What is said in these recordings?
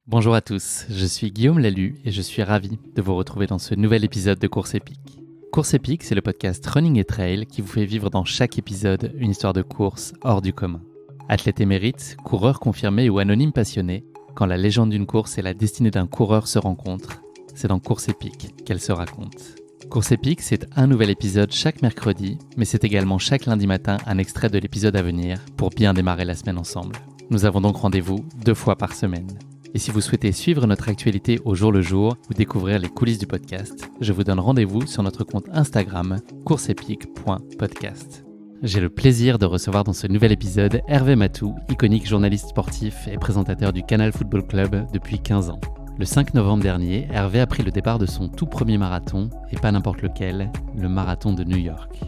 Bonjour à tous, je suis Guillaume Lalu et je suis ravi de vous retrouver dans ce nouvel épisode de Course Épique. Course Épique, c'est le podcast Running et Trail qui vous fait vivre dans chaque épisode une histoire de course hors du commun. Athlète émérite, coureur confirmé ou anonyme passionné, quand la légende d'une course et la destinée d'un coureur se rencontrent, c'est dans Course Épique qu'elle se raconte. Course Épique, c'est un nouvel épisode chaque mercredi, mais c'est également chaque lundi matin un extrait de l'épisode à venir pour bien démarrer la semaine ensemble. Nous avons donc rendez-vous 2 fois par semaine. Et si vous souhaitez suivre notre actualité au jour le jour ou découvrir les coulisses du podcast, je vous donne rendez-vous sur notre compte Instagram courseepique.podcast. J'ai le plaisir de recevoir dans ce nouvel épisode Hervé Matou, iconique journaliste sportif et présentateur du Canal Football Club depuis 15 ans. Le 5 novembre dernier, Hervé a pris le départ de son tout premier marathon, et pas n'importe lequel, le marathon de New York.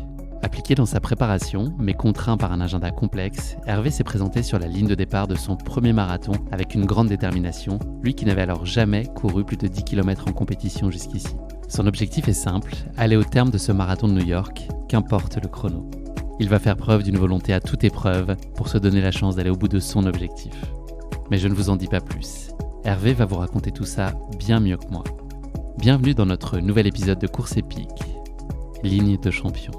Appliqué dans sa préparation, mais contraint par un agenda complexe, Hervé s'est présenté sur la ligne de départ de son premier marathon avec une grande détermination, lui qui n'avait alors jamais couru plus de 10 km en compétition jusqu'ici. Son objectif est simple, aller au terme de ce marathon de New York, qu'importe le chrono. Il va faire preuve d'une volonté à toute épreuve pour se donner la chance d'aller au bout de son objectif. Mais je ne vous en dis pas plus. Hervé va vous raconter tout ça bien mieux que moi. Bienvenue dans notre nouvel épisode de Course Épique, Ligne de champion.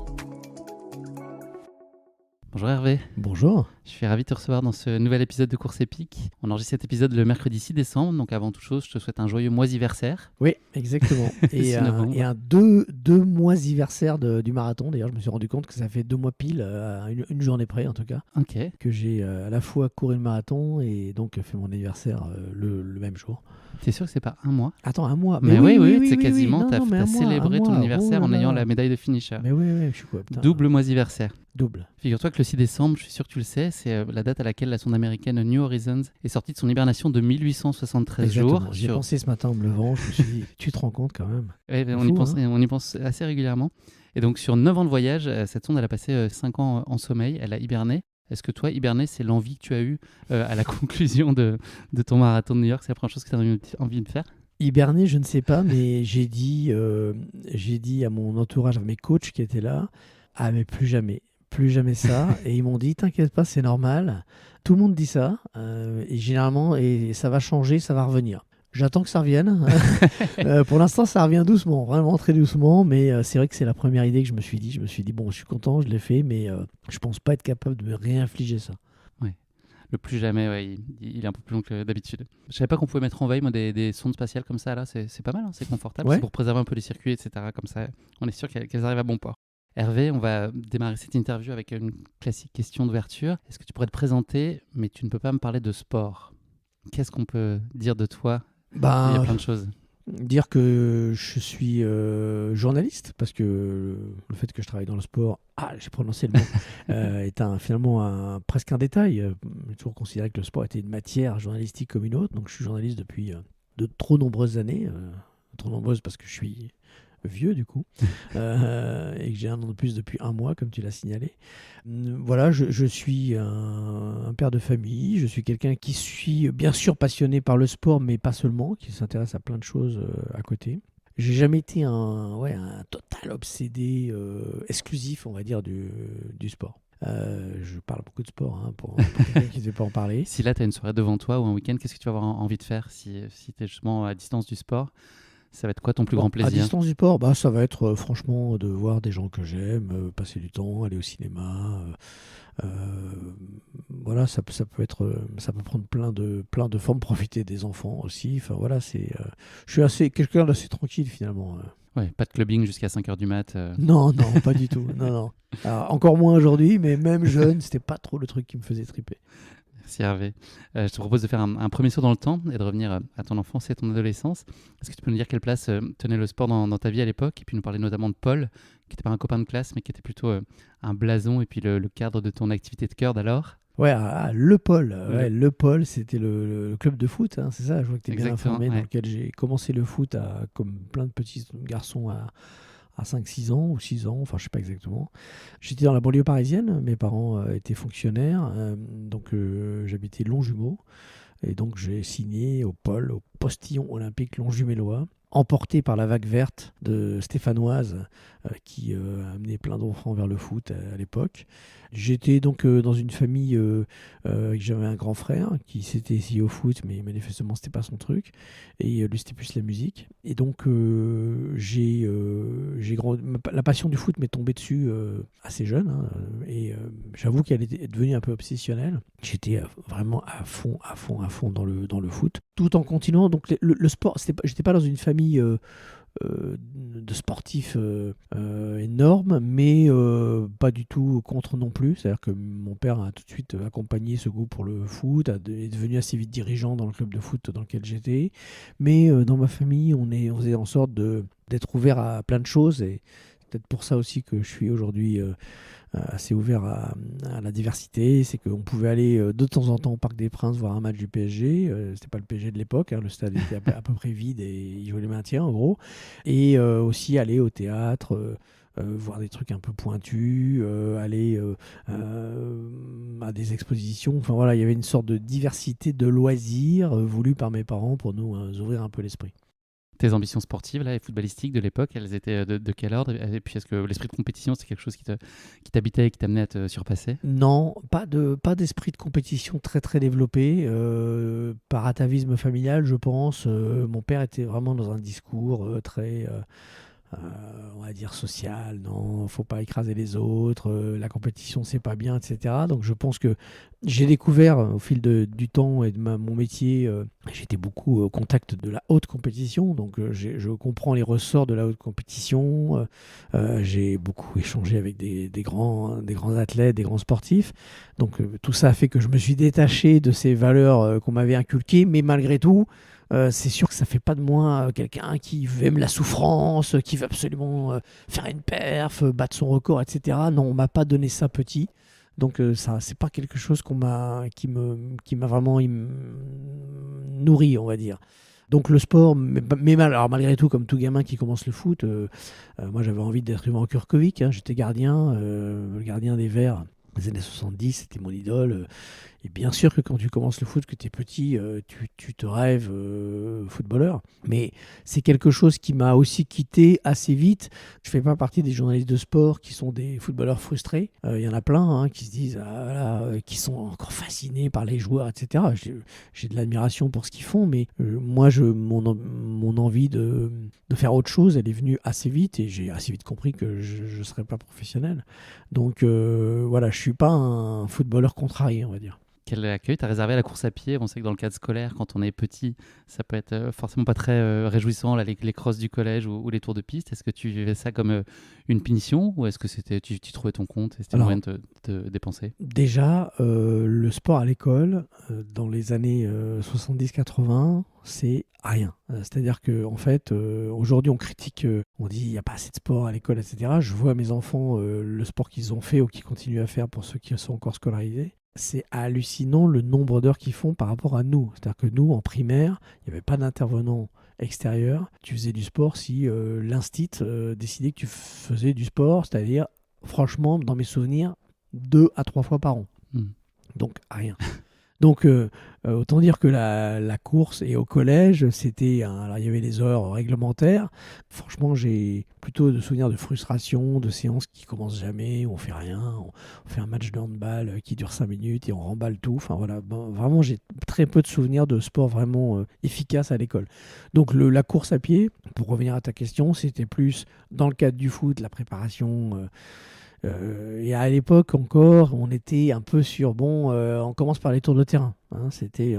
Bonjour Hervé. Bonjour. Je suis ravi de te recevoir dans ce nouvel épisode de Course Épique. On enregistre cet épisode le mercredi 6 décembre, donc avant toute chose, je te souhaite un joyeux moisiversaire. Oui, exactement. Et un deux moisiversaire du marathon. D'ailleurs, je me suis rendu compte que ça fait 2 mois pile, à une journée près en tout cas, Ok. que j'ai à la fois couru le marathon et donc fait mon anniversaire le même jour. T'es sûr que c'est pas un mois? Attends, un mois. Mais oui, c'est oui, quasiment, non, non, mais t'as un mois, célébré un ton mois. anniversaire Oh en là ayant là. la médaille de finisher. Mais oui, je suis quoi, putain. Double moisiversaire. Double. Figure-toi que le 6 décembre, je suis sûr que tu le sais, c'est la date à laquelle la sonde américaine New Horizons est sortie de son hibernation de 1873 Exactement. jours. J'y ai pensé ce matin en me levant, je me suis dit, tu te rends compte quand même. Ouais, Fou, on y pense assez régulièrement. Et donc sur 9 ans de voyage, cette sonde elle a passé 5 ans en sommeil, elle a hiberné. Est-ce que toi, hiberner, c'est l'envie que tu as eue à la conclusion de ton marathon de New York? C'est la première chose que tu as envie de faire? Hiberner, je ne sais pas, mais j'ai dit à mon entourage, à mes coachs qui étaient là, ah mais plus jamais ça. Et ils m'ont dit, t'inquiète pas, c'est normal. Tout le monde dit ça, et généralement, et ça va changer, ça va revenir. J'attends que ça revienne. Pour l'instant, ça revient doucement, vraiment très doucement, mais c'est vrai que c'est la première idée que je me suis dit. Je me suis dit, bon, je suis content, je l'ai fait, mais je pense pas être capable de me réinfliger ça. Le plus jamais, ouais, il est un peu plus long que d'habitude. Je savais pas qu'on pouvait mettre en veille moi, des sondes spatiales comme ça, là, c'est pas mal, hein, c'est confortable, Ouais. c'est pour préserver un peu les circuits, etc. Comme ça, on est sûr qu'elles arrivent à bon port. Hervé, on va démarrer cette interview avec une classique question d'ouverture. Est-ce que tu pourrais te présenter, mais tu ne peux pas me parler de sport? Qu'est-ce qu'on peut dire de toi? Il y a plein de choses. Dire que je suis journaliste, parce que le fait que je travaille dans le sport, j'ai prononcé le mot, est finalement presque un détail. J'ai toujours considéré que le sport était une matière journalistique comme une autre, donc je suis journaliste depuis de trop nombreuses années, trop nombreuses parce que je suis vieux du coup, et que j'ai un an de plus depuis 1 mois, comme tu l'as signalé. Voilà, je suis un père de famille, je suis quelqu'un qui suis bien sûr passionné par le sport, mais pas seulement, qui s'intéresse à plein de choses à côté. J'ai jamais été un total obsédé exclusif, on va dire, du sport. Je parle beaucoup de sport, pour quelqu'un qui ne sait pas en parler. Si là, tu as une soirée devant toi ou un week-end, qu'est-ce que tu vas avoir envie de faire si tu es justement à distance du sport? Ça va être quoi ton plus grand plaisir? À distance du sport, ça va être franchement de voir des gens que j'aime, passer du temps, aller au cinéma. Voilà, ça peut prendre plein de formes, profiter des enfants aussi. Enfin voilà, je suis quelqu'un d'assez tranquille finalement. Ouais, pas de clubbing jusqu'à 5h du mat. Non, pas du tout. Non. Alors, encore moins aujourd'hui, mais même jeune, c'était pas trop le truc qui me faisait triper. Merci Hervé. Je te propose de faire un premier saut dans le temps et de revenir à ton enfance et à ton adolescence. Est-ce que tu peux nous dire quelle place tenait le sport dans ta vie à l'époque? Et puis nous parler notamment de Paul, qui n'était pas un copain de classe, mais qui était plutôt un blason et puis le cadre de ton activité de cœur d'alors. Ouais, le Pôle. Le Pôle, c'était le club de foot, c'est ça, je vois que tu es bien informé, dans lequel j'ai commencé le foot comme plein de petits garçons à 5-6 ans ou 6 ans, enfin je sais pas exactement. J'étais dans la banlieue parisienne, mes parents étaient fonctionnaires, donc j'habitais Longjumeau, et donc j'ai signé au Pôle, au postillon olympique longjumellois, emporté par la vague verte de stéphanoise qui a amené plein d'enfants vers le foot à l'époque. J'étais donc dans une famille, j'avais un grand frère qui s'était essayé au foot, mais manifestement c'était pas son truc, et lui c'était plus la musique. Et donc la passion du foot m'est tombée dessus assez jeune, hein, et j'avoue qu'elle est devenue un peu obsessionnelle. J'étais vraiment à fond dans le foot, tout en continuant. Donc le sport, j'étais pas dans une famille de sportifs énormes, mais pas du tout contre non plus. C'est-à-dire que mon père a tout de suite accompagné ce goût pour le foot, est devenu assez vite dirigeant dans le club de foot dans lequel j'étais. Mais dans ma famille, on faisait en sorte d'être ouvert à plein de choses, et c'est peut-être pour ça aussi que je suis aujourd'hui assez ouvert à la diversité. C'est qu'on pouvait aller de temps en temps au Parc des Princes voir un match du PSG. C'était pas le PSG de l'époque, hein, le stade était à peu près vide et il jouait le maintien en gros. Et aussi aller au théâtre. Voir des trucs un peu pointus, aller à des expositions. Enfin voilà, il y avait une sorte de diversité de loisirs voulue par mes parents pour nous ouvrir un peu l'esprit. Tes ambitions sportives là, et footballistiques de l'époque, elles étaient de quel ordre? Et puis est-ce que l'esprit de compétition, c'est quelque chose qui t'habitait et qui t'amenait à te surpasser? Non, pas d'esprit de compétition très très développé. Par atavisme familial, je pense. Mon père était vraiment dans un discours très, on va dire, social. Non, faut pas écraser les autres. La compétition, c'est pas bien, etc. Donc je pense que j'ai découvert au fil du temps et de mon métier, j'étais beaucoup au contact de la haute compétition. Donc je comprends les ressorts de la haute compétition. J'ai beaucoup échangé avec des grands athlètes, des grands sportifs. Donc tout ça a fait que je me suis détaché de ces valeurs qu'on m'avait inculquées. Mais malgré tout, c'est sûr que ça fait pas de moi quelqu'un qui aime la souffrance, qui veut absolument faire une perf, battre son record, etc. Non, on m'a pas donné ça petit. Donc ça, c'est pas quelque chose qui m'a vraiment nourri, on va dire. Donc le sport, alors malgré tout, comme tout gamin qui commence le foot, moi j'avais envie d'être Ivan Kurkovic, hein, j'étais gardien, le gardien des Verts des années 70, c'était mon idole. Et bien sûr que quand tu commences le foot, que tu es petit, tu te rêves footballeur. Mais c'est quelque chose qui m'a aussi quitté assez vite. Je ne fais pas partie des journalistes de sport qui sont des footballeurs frustrés. Il y en a plein hein, qui se disent, qui sont encore fascinés par les joueurs, etc. J'ai de l'admiration pour ce qu'ils font, mais moi, mon envie de faire autre chose, elle est venue assez vite et j'ai assez vite compris que je ne serais pas professionnel. Donc voilà, je ne suis pas un footballeur contrarié, on va dire. Quel accueil t'as réservé à la course à pied? On sait que dans le cadre scolaire, quand on est petit, ça peut être forcément pas très réjouissant, là, les crosses du collège ou les tours de piste. Est-ce que tu vivais ça comme une punition ou est-ce que tu trouvais ton compte et c'était le moyen de te dépenser? Déjà, le sport à l'école, dans les années 70-80, c'est rien. C'est-à-dire qu'en fait, aujourd'hui, on critique, on dit il n'y a pas assez de sport à l'école, etc. Je vois mes enfants, le sport qu'ils ont fait ou qu'ils continuent à faire pour ceux qui sont encore scolarisés. C'est hallucinant le nombre d'heures qu'ils font par rapport à nous. C'est-à-dire que nous, en primaire, il n'y avait pas d'intervenant extérieur. Tu faisais du sport si l'instit décidait que tu faisais du sport, c'est-à-dire, franchement, dans mes souvenirs, 2 à 3 fois par an. Donc, rien. Donc, autant dire que la course et au collège, alors, il y avait les heures réglementaires. Franchement, j'ai plutôt de souvenirs de frustration, de séances qui commencent jamais, où on fait rien, on fait un match de handball qui dure 5 minutes et on remballe tout. Enfin voilà, vraiment, j'ai très peu de souvenirs de sport vraiment efficace à l'école. Donc, la course à pied, pour revenir à ta question, c'était plus dans le cadre du foot, la préparation. Et à l'époque encore, on était un peu sur, on commence par les tours de terrain. Hein,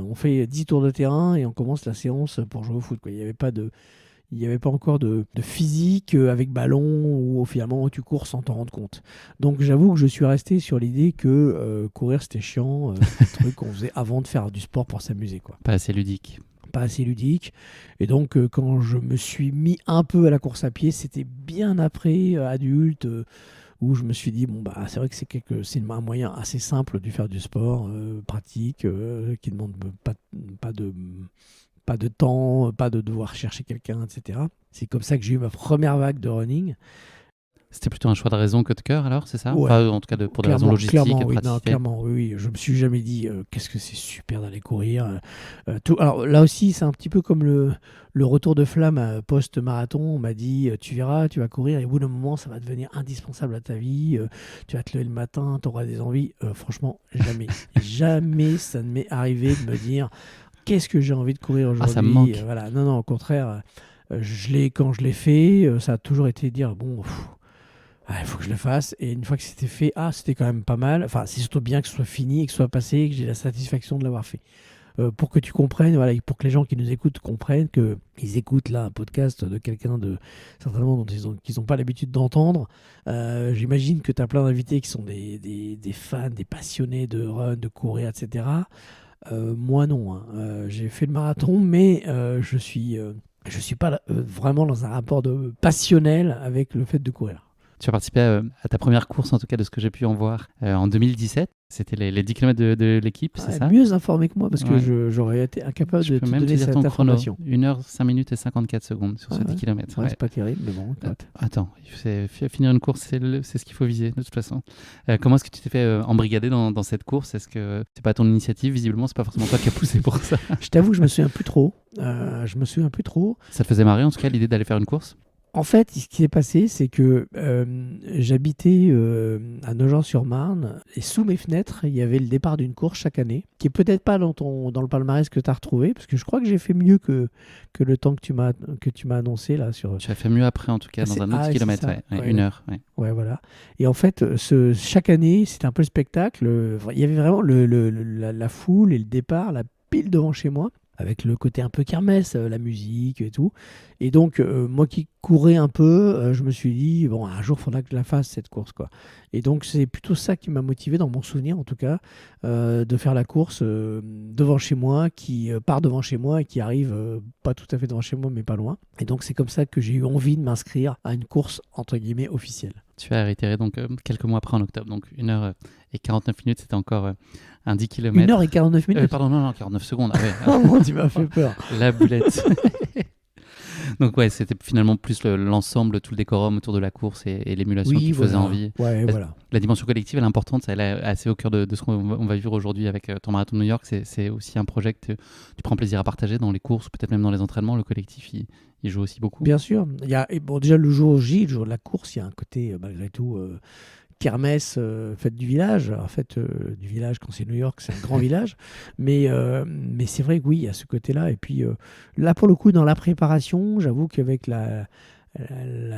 on fait 10 tours de terrain et on commence la séance pour jouer au foot. Quoi. Il n'y avait pas encore de physique avec ballon où finalement tu cours sans t'en rendre compte. Donc j'avoue que je suis resté sur l'idée que courir c'était chiant, c'est un truc qu'on faisait avant de faire du sport pour s'amuser. Quoi. Pas assez ludique. Pas assez ludique. Et donc quand je me suis mis un peu à la course à pied, c'était bien après, adulte, où je me suis dit, c'est vrai que c'est un moyen assez simple de faire du sport, pratique, qui ne demande pas de temps, pas de devoir chercher quelqu'un, etc. C'est comme ça que j'ai eu ma première vague de running. C'était plutôt un choix de raison que de cœur, alors, c'est ça? Ouais. Enfin, en tout cas, pour des raisons logistiques et Oui, non, praticité. clairement, oui. Je me suis jamais dit qu'est-ce que c'est super d'aller courir. Tout. Alors là aussi, c'est un petit peu comme le retour de flamme post-marathon. On m'a dit tu verras, tu vas courir et au bout d'un moment, ça va devenir indispensable à ta vie. Tu vas te lever le matin, tu auras des envies. Franchement, jamais. Jamais ça ne m'est arrivé de me dire qu'est-ce que j'ai envie de courir aujourd'hui. Ça me manque. Voilà. Non, au contraire, quand je l'ai fait, ça a toujours été dire bon. Il faut que je le fasse. Et une fois que c'était fait, c'était quand même pas mal. Enfin, c'est surtout bien que ce soit fini et que ce soit passé et que j'ai la satisfaction de l'avoir fait. Pour que tu comprennes, voilà, et pour que les gens qui nous écoutent comprennent qu'ils écoutent là un podcast de quelqu'un certainement dont qu'ils n'ont pas l'habitude d'entendre. J'imagine que tu as plein d'invités qui sont des fans, des passionnés de run, de courir, etc. Moi non, hein. J'ai fait le marathon, mais je suis pas vraiment dans un rapport de passionnel avec le fait de courir. Tu as participé à ta première course, en tout cas de ce que j'ai pu en voir, en 2017. C'était les 10 km de l'équipe, c'est ça? Mieux informé que moi, parce que Ouais. j'aurais été incapable Je de peux te même te donner dire cette ton chrono. information. 1h, 5 minutes et 54 secondes sur ce 10 km. Ouais, c'est pas terrible, mais bon, écoute. Attends, finir une course, c'est ce qu'il faut viser, de toute façon. Comment est-ce que tu t'es fait embrigader dans cette course? Est-ce que c'est pas ton initiative? Visiblement, c'est pas forcément toi qui as poussé pour ça. Je t'avoue, je me souviens plus trop. Ça te faisait marrer, en tout cas, l'idée d'aller faire une course? En fait, ce qui s'est passé, c'est que j'habitais à Nogent-sur-Marne et sous mes fenêtres, il y avait le départ d'une course chaque année, qui est peut-être pas dans le palmarès que tu as retrouvé, parce que je crois que j'ai fait mieux que le temps que tu m'as annoncé là sur. Tu as fait mieux après, en tout cas, dans un autre kilomètre, ouais, 1 heure. Ouais. Ouais, voilà. Et en fait, chaque année, c'était un peu le spectacle. Il y avait vraiment la foule et le départ, la pile devant chez moi, avec le côté un peu kermesse, la musique et tout. Et donc, moi qui courais un peu, je me suis dit, bon, un jour, il faudra que je la fasse, cette course, quoi. Et donc, c'est plutôt ça qui m'a motivé, dans mon souvenir, en tout cas, de faire la course devant chez moi, qui part devant chez moi et qui arrive pas tout à fait devant chez moi, mais pas loin. Et donc, c'est comme ça que j'ai eu envie de m'inscrire à une course, entre guillemets, officielle. Tu as réitéré donc quelques mois après, en octobre. Donc 1h et 49 minutes, c'était encore un 10 km. 1h et 49 minutes Pardon, non, 49 secondes. Ah ouais. Oh, tu m'as fait peur. La boulette. Donc ouais, c'était finalement plus l'ensemble, tout le décorum autour de la course et l'émulation qui faisait envie. Ouais, voilà. La dimension collective, elle est importante, elle est assez au cœur de ce qu'on va vivre aujourd'hui avec ton marathon de New York. C'est aussi un projet que tu prends plaisir à partager dans les courses, peut-être même dans les entraînements. Le collectif, il joue aussi beaucoup. Bien sûr. Déjà, le jour J, le jour de la course, il y a un côté, malgré tout, kermesse, fête du village. Alors, fête du village, quand c'est New York, c'est un grand village. Mais c'est vrai que oui, il y a ce côté-là. Et puis, là, pour le coup, dans la préparation, j'avoue qu'avec la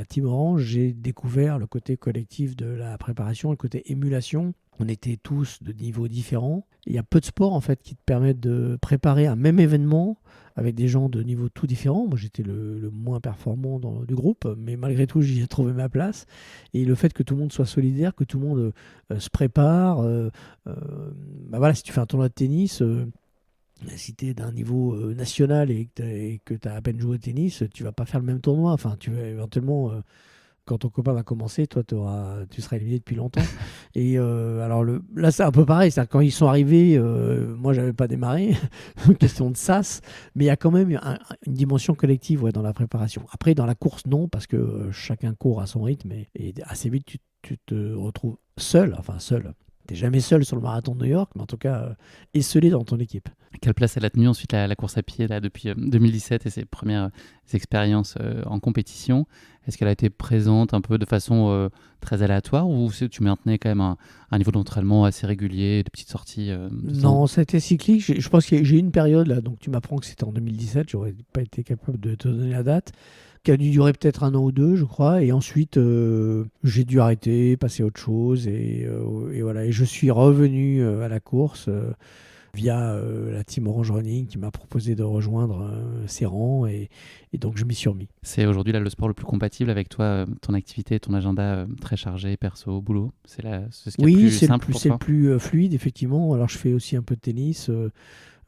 Team Orange, j'ai découvert le côté collectif de la préparation, le côté émulation. On était tous de niveaux différents. Il y a peu de sports en fait qui te permettent de préparer un même événement avec des gens de niveaux tout différents. Moi, j'étais le moins performant du groupe, mais malgré tout, j'y ai trouvé ma place. Et le fait que tout le monde soit solidaire, que tout le monde se prépare. Voilà, si tu fais un tournoi de tennis, si tu es d'un niveau national et que tu as à peine joué au tennis, tu vas pas faire le même tournoi. Enfin, tu vas éventuellement, quand ton copain va commencer, toi, tu seras éliminé depuis longtemps. Et alors là, c'est un peu pareil. C'est-à-dire, quand ils sont arrivés, moi, j'avais pas démarré. Question de sas. Mais il y a quand même une dimension collective dans la préparation. Après, dans la course, non, parce que chacun court à son rythme. Et assez vite, tu te retrouves seul. Enfin, seul. T'es jamais seul sur le marathon de New York, mais en tout cas, esselé dans ton équipe. Quelle place elle a tenu ensuite la course à pied là, depuis 2017 et ses premières expériences en compétition? Est-ce qu'elle a été présente un peu de façon très aléatoire ou tu maintenais quand même un niveau d'entraînement assez régulier, de petites sorties Non, ça a été cyclique. Je pense que j'ai eu une période, là, donc tu m'apprends que c'était en 2017, j'aurais pas été capable de te donner la date, qui a dû durer peut-être 1 an ou 2, je crois. Et ensuite, j'ai dû arrêter, passer à autre chose. Et voilà. Et je suis revenu à la course via la Team Orange Running qui m'a proposé de rejoindre ses rangs. Et donc, je m'y suis remis. C'est aujourd'hui là, le sport le plus compatible avec toi, ton activité, ton agenda très chargé, perso, boulot? C'est ce qui est le plus simple pour toi? c'est le plus fluide, effectivement. Alors, je fais aussi un peu de tennis.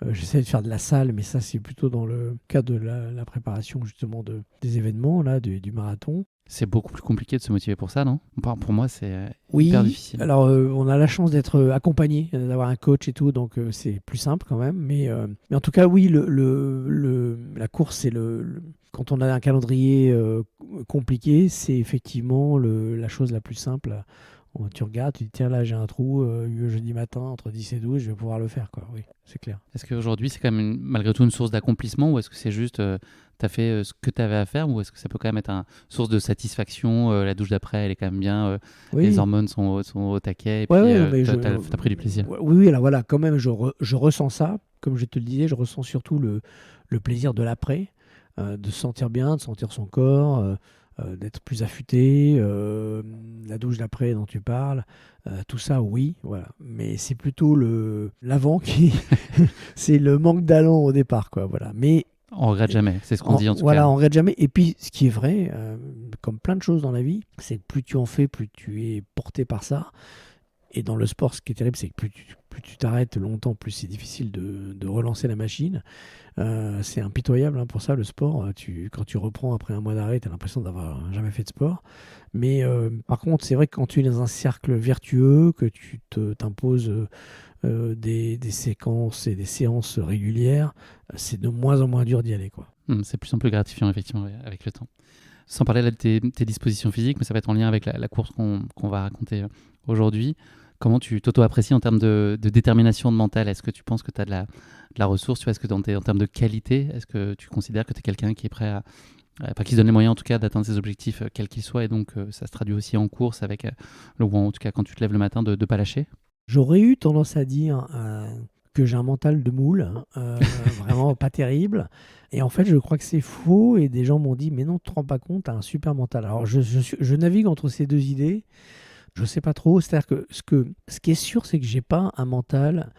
J'essaie de faire de la salle, mais ça, c'est plutôt dans le cadre de la préparation, justement, des événements, là, du marathon. C'est beaucoup plus compliqué de se motiver pour ça, non? Pour moi, c'est hyper difficile. Alors, on a la chance d'être accompagné, d'avoir un coach et tout, donc c'est plus simple quand même. Mais en tout cas, oui, la course, c'est quand on a un calendrier compliqué, c'est effectivement la chose la plus simple. Tu regardes, tu dis tiens là j'ai un trou jeudi matin entre 10 et 12, je vais pouvoir le faire quoi. Oui, c'est clair. Est-ce qu'aujourd'hui c'est quand même malgré tout une source d'accomplissement ou est-ce que c'est juste tu as fait ce que tu avais à faire ou est-ce que ça peut quand même être une source de satisfaction, la douche d'après elle est quand même bien, Oui. les hormones sont au taquet et Ouais, puis ouais, mais tu as pris du plaisir. Oui, alors voilà, quand même je ressens ça, comme je te le disais, je ressens surtout le plaisir de l'après, de se sentir bien, de sentir son corps, d'être plus affûté, la douche d'après dont tu parles, tout ça, oui, voilà. Mais c'est plutôt l'avant qui, c'est le manque d'allant au départ, quoi, voilà. Mais On regrette jamais, c'est ce qu'on dit en tout voilà, cas. on regrette jamais. Et puis, ce qui est vrai, comme plein de choses dans la vie, c'est que plus tu en fais, plus tu es porté par ça. Et dans le sport, ce qui est terrible, c'est que plus tu t'arrêtes longtemps, plus c'est difficile de relancer la machine. C'est impitoyable hein, pour ça, le sport. Quand tu reprends après un mois d'arrêt, tu as l'impression d'avoir jamais fait de sport. Mais par contre, c'est vrai que quand tu es dans un cercle vertueux, que tu t'imposes des séquences et des séances régulières, c'est de moins en moins dur d'y aller, quoi. C'est de plus en plus gratifiant effectivement avec le temps. Sans parler là de tes dispositions physiques, mais ça va être en lien avec la course qu'on va raconter aujourd'hui. Comment tu t'auto-apprécies en termes de détermination de mental? Est-ce que tu penses que tu as de la ressource? Tu vois, est-ce que en termes de qualité, est-ce que tu considères que tu es quelqu'un qui est prêt qui se donne les moyens en tout cas d'atteindre ses objectifs, quels qu'ils soient, et donc ça se traduit aussi en course avec, ou en tout cas quand tu te lèves le matin, de ne pas lâcher? J'aurais eu tendance à dire que j'ai un mental de moule, vraiment pas terrible. Et en fait, je crois que c'est faux. Et des gens m'ont dit, mais non, tu te rends pas compte, tu as un super mental. Alors, je navigue entre ces deux idées. Je sais pas trop. C'est-à-dire que ce qui est sûr, c'est que j'ai pas un mental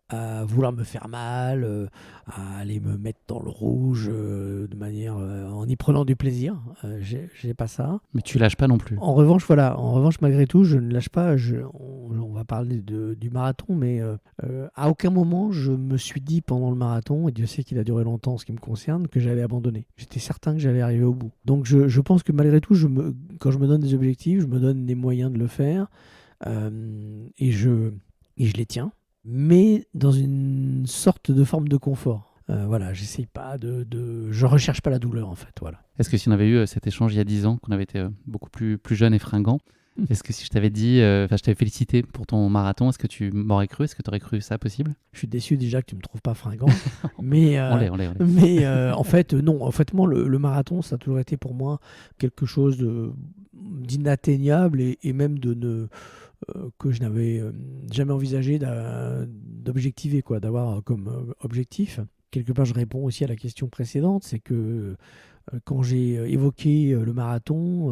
à vouloir me faire mal, à aller me mettre dans le rouge de manière en y prenant du plaisir. J'ai pas ça. Mais tu lâches pas non plus. En revanche, voilà, malgré tout, je ne lâche pas. On va parler du marathon, mais à aucun moment je me suis dit pendant le marathon, et Dieu sait qu'il a duré longtemps en ce qui me concerne, que j'allais abandonner. J'étais certain que j'allais arriver au bout. Donc je pense que malgré tout, quand je me donne des objectifs, je me donne les moyens de le faire, et je les tiens, mais dans une sorte de forme de confort. Voilà, j'essaye pas je recherche pas la douleur en fait, voilà. Est-ce que si on avait eu cet échange il y a 10 ans, qu'on avait été beaucoup plus jeune et fringant, est-ce que si je t'avais dit, je t'avais félicité pour ton marathon, est-ce que tu m'aurais cru? Est-ce que tu aurais cru ça possible? Je suis déçu déjà que tu me trouves pas fringant, mais on l'est. Mais en fait non, en fait moi le marathon ça a toujours été pour moi quelque chose d'inatteignable et même que je n'avais jamais envisagé d'objectiver, quoi, d'avoir comme objectif. Quelque part, je réponds aussi à la question précédente, c'est que quand j'ai évoqué le marathon,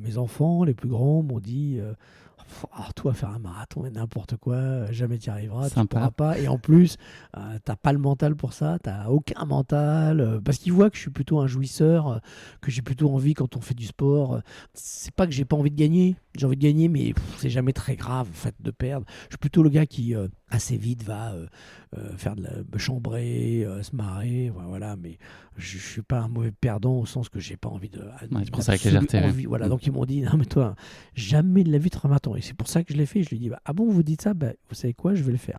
mes enfants, les plus grands, m'ont dit toi, faire un marathon, mais n'importe quoi, jamais tu y arriveras, tu ne pourras pas. Et en plus, tu n'as pas le mental pour ça, tu n'as aucun mental. Parce qu'ils voient que je suis plutôt un jouisseur, que j'ai plutôt envie quand on fait du sport. C'est pas que j'ai pas envie de gagner, j'ai envie de gagner, mais c'est jamais très grave en fait de perdre. Je suis plutôt le gars qui assez vite va faire chambrer, se marrer, voilà. Mais je suis pas un mauvais perdant au sens que j'ai pas envie de. Tu prends ça avec légèreté. Voilà, donc ils m'ont dit non mais toi, jamais de la vie tu feras un marathon. Et c'est pour ça que je l'ai fait. Je lui ai dit ah bon, vous dites ça, vous savez quoi, je vais le faire.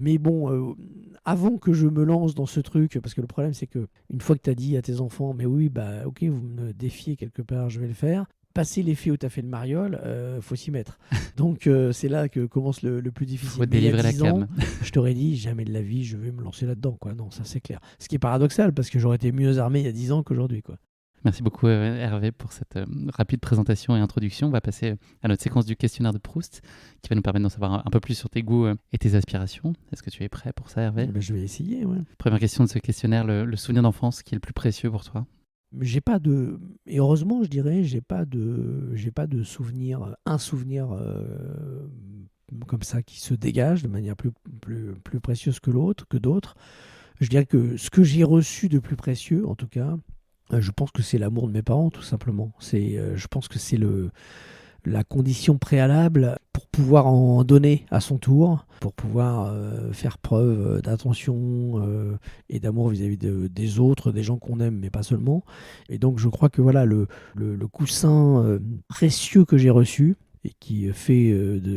Mais bon, avant que je me lance dans ce truc, parce que le problème c'est que une fois que tu as dit à tes enfants mais oui ok, vous me défiez quelque part, je vais le faire. Passer l'effet où tu as fait le mariole, faut s'y mettre. Donc c'est là que commence le plus difficile. Faut délivrer la cam. Je t'aurais dit jamais de la vie je vais me lancer là-dedans, quoi. Non, ça c'est clair. Ce qui est paradoxal parce que j'aurais été mieux armé il y a 10 ans qu'aujourd'hui, quoi. Merci beaucoup Hervé pour cette rapide présentation et introduction. On va passer à notre séquence du questionnaire de Proust qui va nous permettre d'en savoir un peu plus sur tes goûts et tes aspirations. Est-ce que tu es prêt pour ça, Hervé? Je vais essayer, ouais. Première question de ce questionnaire, le souvenir d'enfance qui est le plus précieux pour toi? J'ai pas de, et heureusement je dirais, j'ai pas de souvenir, un souvenir comme ça qui se dégage de manière plus précieuse que d'autres. Je dirais que ce que j'ai reçu de plus précieux, en tout cas, je pense que c'est l'amour de mes parents, tout simplement. Je pense que c'est la condition préalable pour pouvoir en donner à son tour, pour pouvoir faire preuve d'attention et d'amour vis-à-vis des autres, des gens qu'on aime, mais pas seulement. Et donc je crois que voilà le coussin précieux que j'ai reçu et qui fait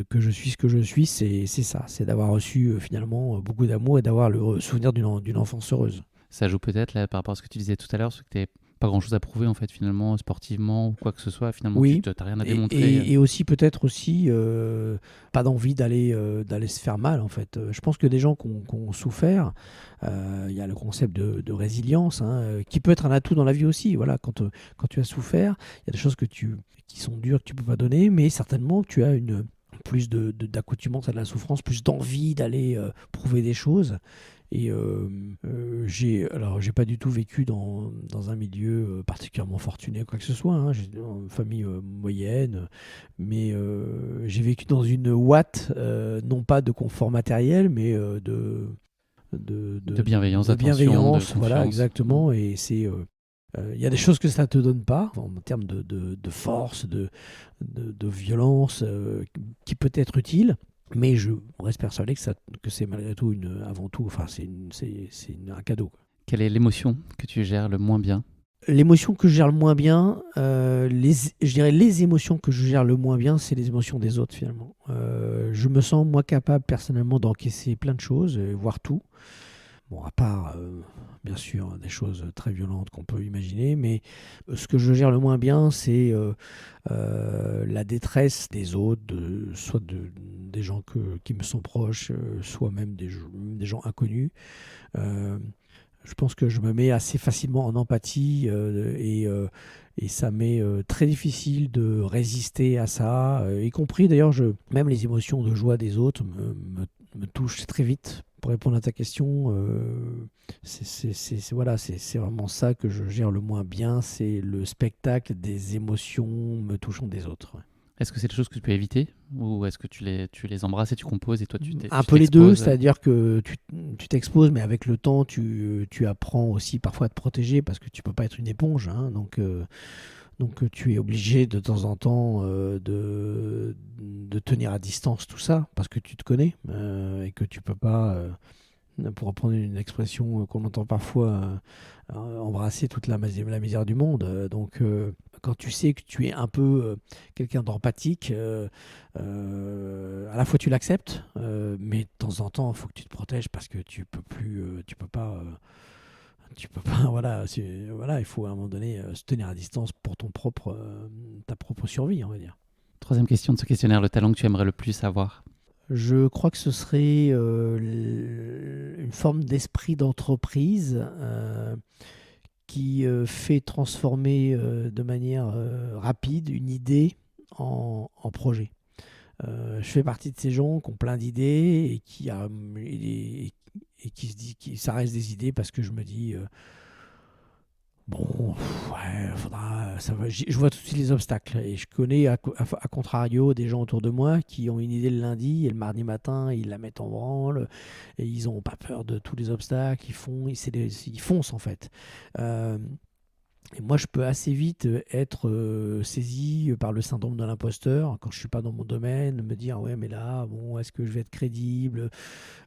que je suis ce que je suis, c'est ça, c'est d'avoir reçu finalement beaucoup d'amour et d'avoir le souvenir d'une enfance heureuse. Ça joue peut-être là, par rapport à ce que tu disais tout à l'heure, sur que tu n'es pas grand-chose à prouver en fait finalement, sportivement ou quoi que ce soit. Finalement, Oui. tu n'as rien à démontrer. Et aussi peut-être aussi pas d'envie d'aller se faire mal en fait. Je pense que des gens qui ont souffert, il y a le concept de résilience qui peut être un atout dans la vie aussi. Voilà, quand tu as souffert, il y a des choses qui sont dures que tu peux pas donner, mais certainement que tu as plus d'accoutumance à de la souffrance, plus d'envie d'aller prouver des choses. Et j'ai pas du tout vécu dans un milieu particulièrement fortuné, quoi que ce soit. J'ai une famille moyenne, mais j'ai vécu dans une ouate, non pas de confort matériel, mais De bienveillance, de d'attention, de bienveillance. confiance. Voilà, exactement. Et c'est il y a des choses que ça ne te donne pas en termes de force, de violence, qui peut être utile. Mais je reste persuadé que c'est malgré tout avant tout, enfin un cadeau. Quelle est l'émotion que tu gères le moins bien? L'émotion que je gère le moins bien, je dirais les émotions que je gère le moins bien, c'est les émotions des autres finalement. Je me sens moi capable personnellement d'encaisser plein de choses, voire tout. Bon, à part, bien sûr, des choses très violentes qu'on peut imaginer, mais ce que je gère le moins bien, c'est la détresse des autres, des gens qui me sont proches, soit même des gens inconnus. Je pense que je me mets assez facilement en empathie et ça m'est très difficile de résister à ça, y compris d'ailleurs, même les émotions de joie des autres me touchent très vite. Pour répondre à ta question, c'est vraiment ça que je gère le moins bien, c'est le spectacle des émotions me touchant des autres. Ouais. Est-ce que c'est des choses que tu peux éviter ou est-ce que tu les embrasses et tu composes et toi Un tu peu les deux, t'exposes? c'est-à-dire que tu t'exposes, mais avec le temps, tu apprends aussi parfois à te protéger parce que tu peux pas être une éponge. Donc tu es obligé de temps en temps de tenir à distance tout ça parce que tu te connais et que tu peux pas, pour reprendre une expression qu'on entend parfois, embrasser toute la misère du monde. Quand tu sais que tu es un peu quelqu'un d'empathique, à la fois tu l'acceptes, mais de temps en temps, il faut que tu te protèges parce que tu peux plus, tu peux pas. Tu peux pas, voilà, il faut à un moment donné se tenir à distance pour ta propre survie, on va dire. Troisième question de ce questionnaire, le talent que tu aimerais le plus avoir? Je crois que ce serait une forme d'esprit d'entreprise qui fait transformer de manière rapide une idée en projet. Je fais partie de ces gens qui ont plein d'idées et qui se dit que ça reste des idées parce que je me dis bon, ouais, faudra, ça va. Je vois tout de suite les obstacles et je connais à contrario des gens autour de moi qui ont une idée le lundi et le mardi matin ils la mettent en branle et ils n'ont pas peur de tous les obstacles, ils foncent en fait. Euh, et moi, je peux assez vite être saisi par le syndrome de l'imposteur quand je suis pas dans mon domaine, me dire ouais, mais là, bon, est-ce que je vais être crédible?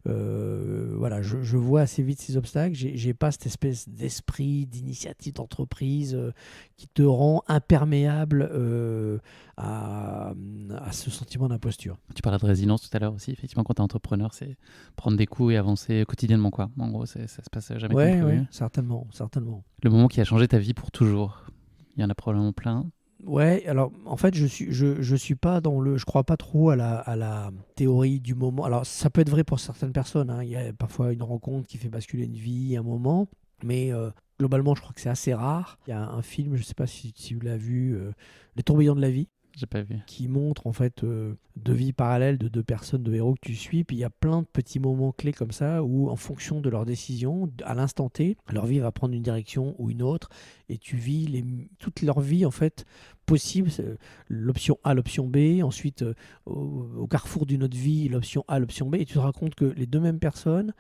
Voilà, je vois assez vite ces obstacles. J'ai pas cette espèce d'esprit d'initiative d'entreprise qui te rend imperméable à ce sentiment d'imposture. Tu parlais de résilience tout à l'heure aussi. Effectivement, quand tu es entrepreneur, c'est prendre des coups et avancer quotidiennement, quoi. En gros, ça se passe jamais comme prévu. Ouais, certainement. Le moment qui a changé ta vie pour toujours, il y en a probablement plein. Ouais, alors en fait, je suis pas je crois pas trop à la théorie du moment. Alors ça peut être vrai pour certaines personnes, hein. Il y a parfois une rencontre qui fait basculer une vie, un moment, mais globalement, je crois que c'est assez rare. Il y a un film, je sais pas si tu l'as vu, Les tourbillons de la vie, J'ai pas vu. qui montre en fait deux vies parallèles de deux personnes, de héros que tu suis. Puis il y a plein de petits moments clés comme ça où, en fonction de leurs décisions, à l'instant T, leur vie va prendre une direction ou une autre, et tu vis toute leur vie en fait possible, l'option A, l'option B, ensuite au carrefour d'une autre vie, l'option A, l'option B, et tu te rends compte que les deux mêmes personnes,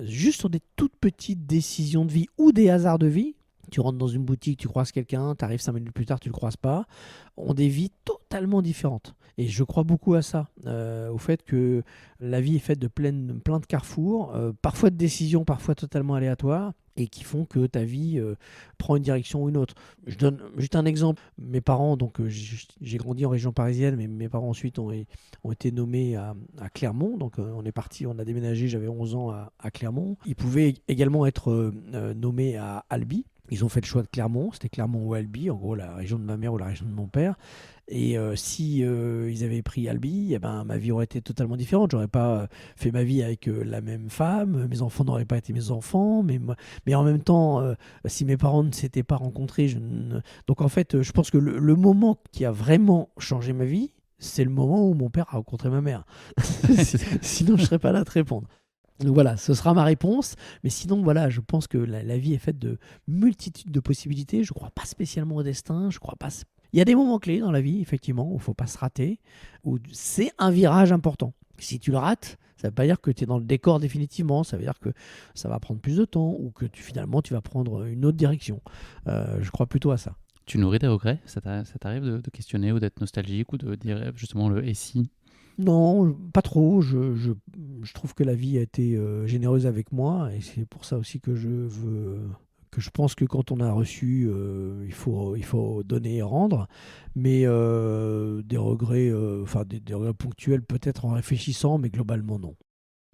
juste sur des toutes petites décisions de vie ou des hasards de vie. Tu rentres dans une boutique, tu croises quelqu'un, tu arrives 5 minutes plus tard, tu ne le croises pas, ont des vies totalement différentes. Et je crois beaucoup à ça, au fait que la vie est faite de plein de carrefours, parfois de décisions, parfois totalement aléatoires, et qui font que ta vie prend une direction ou une autre. Je donne juste un exemple. Mes parents, donc j'ai grandi en région parisienne, mais mes parents ensuite ont été nommés à Clermont. Donc on a déménagé, j'avais 11 ans à Clermont. Ils pouvaient également être nommés à Albi. Ils ont fait le choix de Clermont, c'était Clermont ou Albi, en gros la région de ma mère ou la région de mon père. Et si ils avaient pris Albi, eh ben, ma vie aurait été totalement différente. J'aurais pas fait ma vie avec la même femme, mes enfants n'auraient pas été mes enfants, mais en même temps, si mes parents ne s'étaient pas rencontrés, donc en fait, je pense que le moment qui a vraiment changé ma vie, c'est le moment où mon père a rencontré ma mère. Sinon, je serais pas là à te répondre. Donc voilà, ce sera ma réponse. Mais sinon, voilà, je pense que la vie est faite de multitudes de possibilités. Je ne crois pas spécialement au destin. Je crois pas. Il y a des moments clés dans la vie, effectivement, où il ne faut pas se rater, où c'est un virage important. Si tu le rates, ça ne veut pas dire que tu es dans le décor définitivement. Ça veut dire que ça va prendre plus de temps ou que finalement, tu vas prendre une autre direction. Je crois plutôt à ça. Tu nourris des regrets? Ça t'arrive de questionner ou d'être nostalgique ou de dire justement le et si? Non, pas trop. Je trouve que la vie a été généreuse avec moi et c'est pour ça aussi que je pense que quand on a reçu, il faut donner et rendre. Mais des regrets, des regrets ponctuels peut-être en réfléchissant, mais globalement non.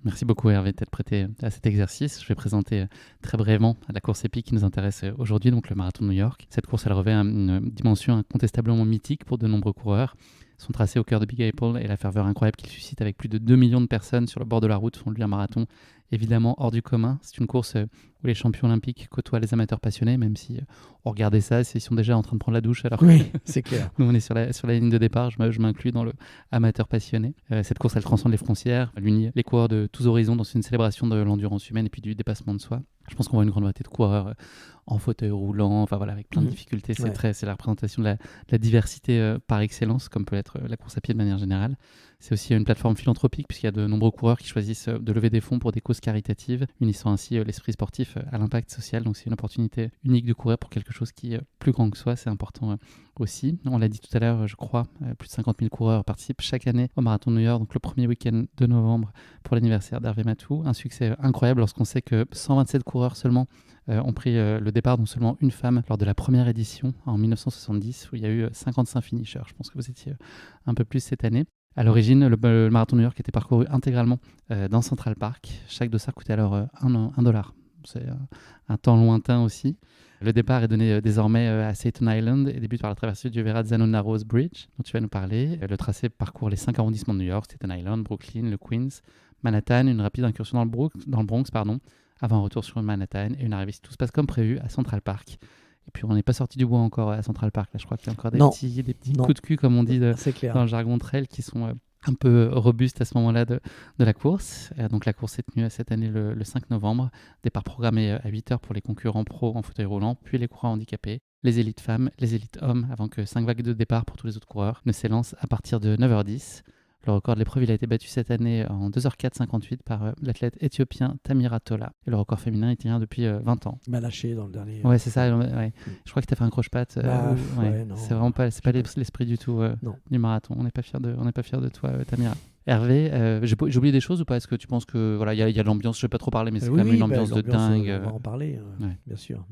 Merci beaucoup Hervé d'être prêté à cet exercice. Je vais présenter très brièvement la course épique qui nous intéresse aujourd'hui, donc le marathon de New York. Cette course, elle revêt une dimension incontestablement mythique pour de nombreux coureurs. Son tracé au cœur de Big Apple et la ferveur incroyable qu'il suscite avec plus de 2 millions de personnes sur le bord de la route font de lui un marathon évidemment hors du commun. C'est une course où les champions olympiques côtoient les amateurs passionnés, même si on regardait ça, ils sont déjà en train de prendre la douche alors oui, c'est clair. Nous, on est sur la ligne de départ, je m'inclus dans le amateur passionné. Cette course, elle transcende les frontières, elle unit les coureurs de tous horizons dans une célébration de l'endurance humaine et puis du dépassement de soi. Je pense qu'on voit une grande variété de coureurs en fauteuil roulant, enfin voilà, avec plein de difficultés. C'est la représentation de la diversité par excellence, comme peut l'être la course à pied de manière générale. C'est aussi une plateforme philanthropique, puisqu'il y a de nombreux coureurs qui choisissent de lever des fonds pour des causes caritatives, unissant ainsi l'esprit sportif à l'impact social. Donc c'est une opportunité unique de courir pour quelque chose qui est plus grand que soi, c'est important aussi. On l'a dit tout à l'heure, je crois, plus de 50 000 coureurs participent chaque année au Marathon de New York, donc le premier week-end de novembre pour l'anniversaire d'Hervé Matou. Un succès incroyable lorsqu'on sait que 127 coureurs seulement ont pris le départ, dont seulement une femme lors de la première édition en 1970, où il y a eu 55 finishers. Je pense que vous étiez un peu plus cette année. À l'origine, le Marathon de New York était parcouru intégralement dans Central Park. Chaque dossard coûtait alors $1. C'est un temps lointain aussi. Le départ est donné désormais à Staten Island et débute par la traversée du Verrazzano Narrows Bridge, dont tu vas nous parler. Le tracé parcourt les 5 arrondissements de New York, Staten Island, Brooklyn, le Queens, Manhattan, une rapide incursion dans le Bronx, avant un retour sur Manhattan et une arrivée, si tout se passe comme prévu, à Central Park. Et puis on n'est pas sorti du bois encore à Central Park. Là, je crois qu'il y a encore des petits coups de cul, comme on dit dans le jargon trail, qui sont un peu robustes à ce moment-là de la course. Donc la course est tenue cette année le 5 novembre. Départ programmé à 8h pour les concurrents pro en fauteuil roulant, puis les coureurs handicapés, les élites femmes, les élites hommes, avant que 5 vagues de départ pour tous les autres coureurs ne s'élancent à partir de 9h10. Le record de l'épreuve, il a été battu cette année en 2h04,58 par l'athlète éthiopien Tamira Tola. Et le record féminin, il tient depuis 20 ans. Il m'a lâché dans le dernier. Ouais, c'est ça. Ouais. Je crois que tu as fait un croche-patte. Non. C'est vraiment pas l'esprit du tout du marathon. On n'est pas fiers de toi, Tamira. Hervé, j'ai oublié des choses ou pas? Est-ce que tu penses que voilà, il y a l'ambiance, je vais pas trop parler, mais c'est quand même une ambiance de dingue. On va en parler, bien sûr.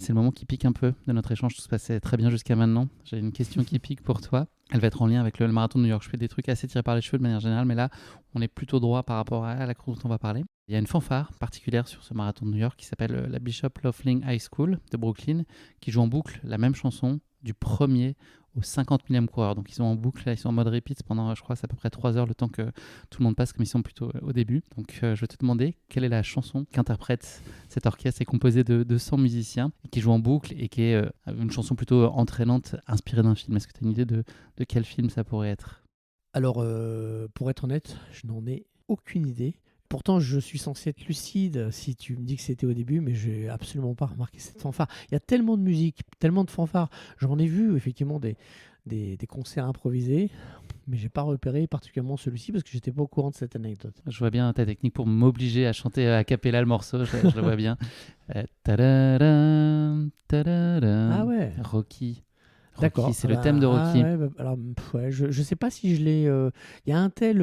C'est le moment qui pique un peu de notre échange. Tout se passait très bien jusqu'à maintenant. J'ai une question qui pique pour toi. Elle va être en lien avec le marathon de New York. Je fais des trucs assez tirés par les cheveux de manière générale, mais là, on est plutôt droit par rapport à la course dont on va parler. Il y a une fanfare particulière sur ce marathon de New York qui s'appelle la Bishop Loughlin High School de Brooklyn, qui joue en boucle la même chanson du premier au 50 millième coureur. Donc ils sont en boucle, là, ils sont en mode repeat pendant, je crois, c'est à peu près 3 heures le temps que tout le monde passe, comme ils sont plutôt au début. Donc je vais te demander quelle est la chanson qu'interprète cet orchestre. C'est composé de 200 musiciens qui jouent en boucle et qui est une chanson plutôt entraînante, inspirée d'un film. Est-ce que tu as une idée de quel film ça pourrait être? Alors, pour être honnête, je n'en ai aucune idée. Pourtant, je suis censé être lucide si tu me dis que c'était au début, mais je n'ai absolument pas remarqué cette fanfare. Il y a tellement de musique, tellement de fanfares. J'en ai vu effectivement des concerts improvisés, mais je n'ai pas repéré particulièrement celui-ci parce que je n'étais pas au courant de cette anecdote. Je vois bien ta technique pour m'obliger à chanter a cappella le morceau, je le vois bien. Tadadam, tadadam. Ah ouais. Rocky. D'accord. C'est le thème de Rocky. Je ne sais pas si je l'ai... Il y a un tel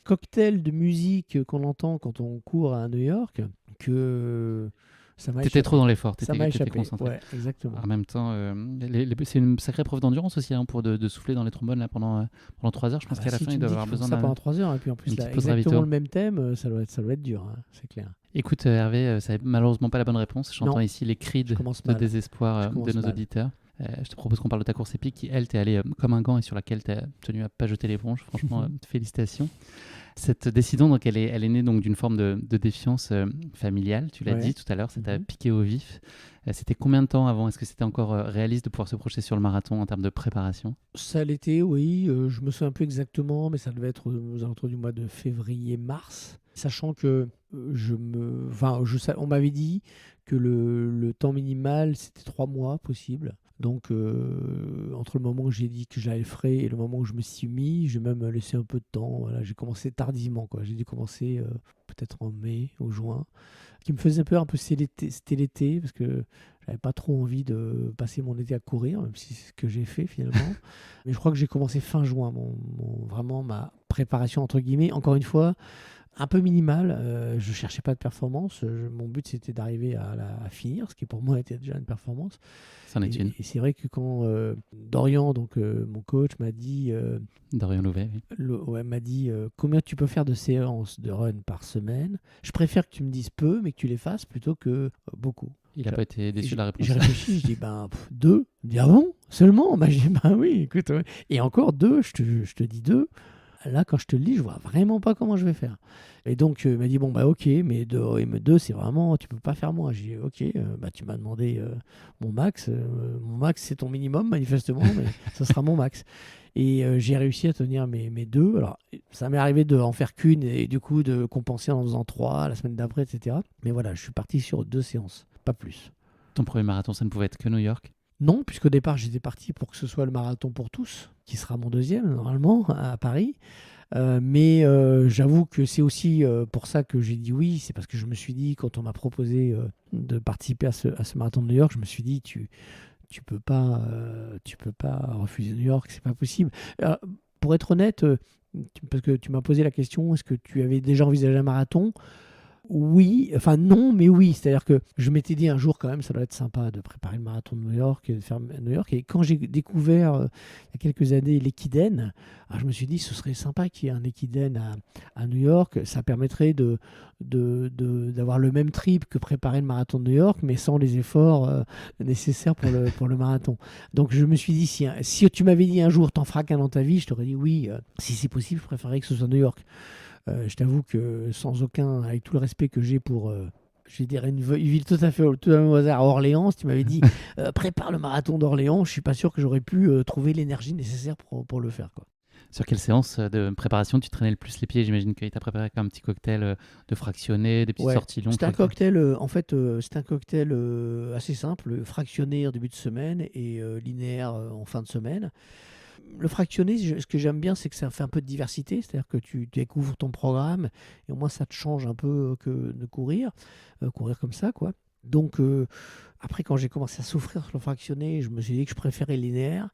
cocktail de musique qu'on entend quand on court à New York que Ça m'a T'étais échappé. trop dans l'effort, Ça m'a t'étais échappé. concentré. Ouais, exactement. En même temps, c'est une sacrée preuve d'endurance aussi hein, pour de souffler dans les trombones là, pendant 3 heures. Je Ah pense bah qu'à la si fin, tu ils me doivent dis avoir qu'ils font besoin ça pendant d'un 3 heures, et puis en plus, une là, petite pause exactement ravito. le même thème, ça doit être dur, hein, c'est clair. Écoute, Hervé, ça n'est malheureusement pas la bonne réponse. J'entends Non, ici les cris je de commence mal. désespoir Je de commence nos mal. auditeurs. Je te propose qu'on parle de ta course épique qui, elle, t'es allé comme un gant et sur laquelle tu as tenu à pas jeter l'éponge. Franchement, félicitations. Cette décision, donc, elle est née donc, d'une forme de défiance familiale. Tu l'as Ouais. dit tout à l'heure, ça t'a piqué au vif. C'était combien de temps avant? Est-ce que c'était encore réaliste de pouvoir se projeter sur le marathon en termes de préparation? Ça l'était, oui. Je me souviens un peu exactement, mais ça devait être aux alentours du mois de février-mars. Sachant que on m'avait dit que le temps minimal, c'était 3 mois possible. Donc, entre le moment où j'ai dit que j'allais le faire et le moment où je me suis mis, j'ai même laissé un peu de temps. Voilà, j'ai commencé tardivement, quoi. J'ai dû commencer peut-être en mai ou juin. Ce qui me faisait peur un peu, c'était l'été, parce que j'avais pas trop envie de passer mon été à courir, même si c'est ce que j'ai fait finalement. Mais je crois que j'ai commencé fin juin, vraiment ma préparation, entre guillemets. Encore une fois, un peu minimale. Je cherchais pas de performance. Mon but, c'était d'arriver à finir, ce qui pour moi était déjà une performance. C'en est une. Et c'est vrai que quand Dorian, donc mon coach, m'a dit, Dorian Louvet, oui. m'a dit combien tu peux faire de séances de run par semaine. Je préfère que tu me dises peu, mais que tu les fasses plutôt que beaucoup. Il n'a pas été déçu de la réponse. J'ai réfléchi, je dis 2. Il me dit ah bon seulement? Je dis oui, écoute. Ouais. Et encore 2, je te dis 2. Là, quand je te le lis, je vois vraiment pas comment je vais faire. Et donc, il m'a dit, bon, ok, mais 2, c'est vraiment, tu peux pas faire moins. J'ai dit, ok, tu m'as demandé mon max. Mon max, c'est ton minimum, manifestement, mais ça sera mon max. Et j'ai réussi à tenir mes 2. Alors, ça m'est arrivé de en faire qu'une et du coup de compenser en faisant 3 la semaine d'après, etc. Mais voilà, je suis parti sur 2 séances, pas plus. Ton premier marathon, ça ne pouvait être que New York? Non, puisqu'au départ, j'étais parti pour que ce soit le marathon pour tous, qui sera mon deuxième, normalement, à Paris. Mais j'avoue que c'est aussi pour ça que j'ai dit oui. C'est parce que je me suis dit, quand on m'a proposé de participer à ce marathon de New York, je me suis dit, tu peux pas refuser New York, c'est pas possible. Pour être honnête, parce que tu m'as posé la question, est-ce que tu avais déjà envisagé un marathon? Oui, enfin non, mais oui. C'est-à-dire que je m'étais dit un jour quand même, ça doit être sympa de préparer le marathon de New York et de faire New York. Et quand j'ai découvert il y a quelques années l'Ekiden, je me suis dit ce serait sympa qu'il y ait un Ekiden à New York. Ça permettrait d'avoir le même trip que préparer le marathon de New York, mais sans les efforts nécessaires pour le marathon. Donc je me suis dit, si tu m'avais dit un jour t'en feras qu'un dans ta vie, je t'aurais dit oui, si c'est possible, je préférerais que ce soit New York. Je t'avoue que avec tout le respect que j'ai pour, je dirais une ville tout à fait au hasard à Orléans, si tu m'avais dit prépare le marathon d'Orléans, je suis pas sûr que j'aurais pu trouver l'énergie nécessaire pour le faire, quoi. Sur quelle séance de préparation tu traînais le plus les pieds? J'imagine qu'il t'a préparé un petit cocktail de fractionné, des petites sorties longues. C'était un cocktail, c'était un cocktail assez simple, fractionné en début de semaine et linéaire en fin de semaine. Le fractionné, ce que j'aime bien, c'est que ça fait un peu de diversité, c'est-à-dire que tu découvres ton programme et au moins ça te change un peu que de courir comme ça, quoi. Donc après, quand j'ai commencé à souffrir sur le fractionné, je me suis dit que je préférais le linéaire.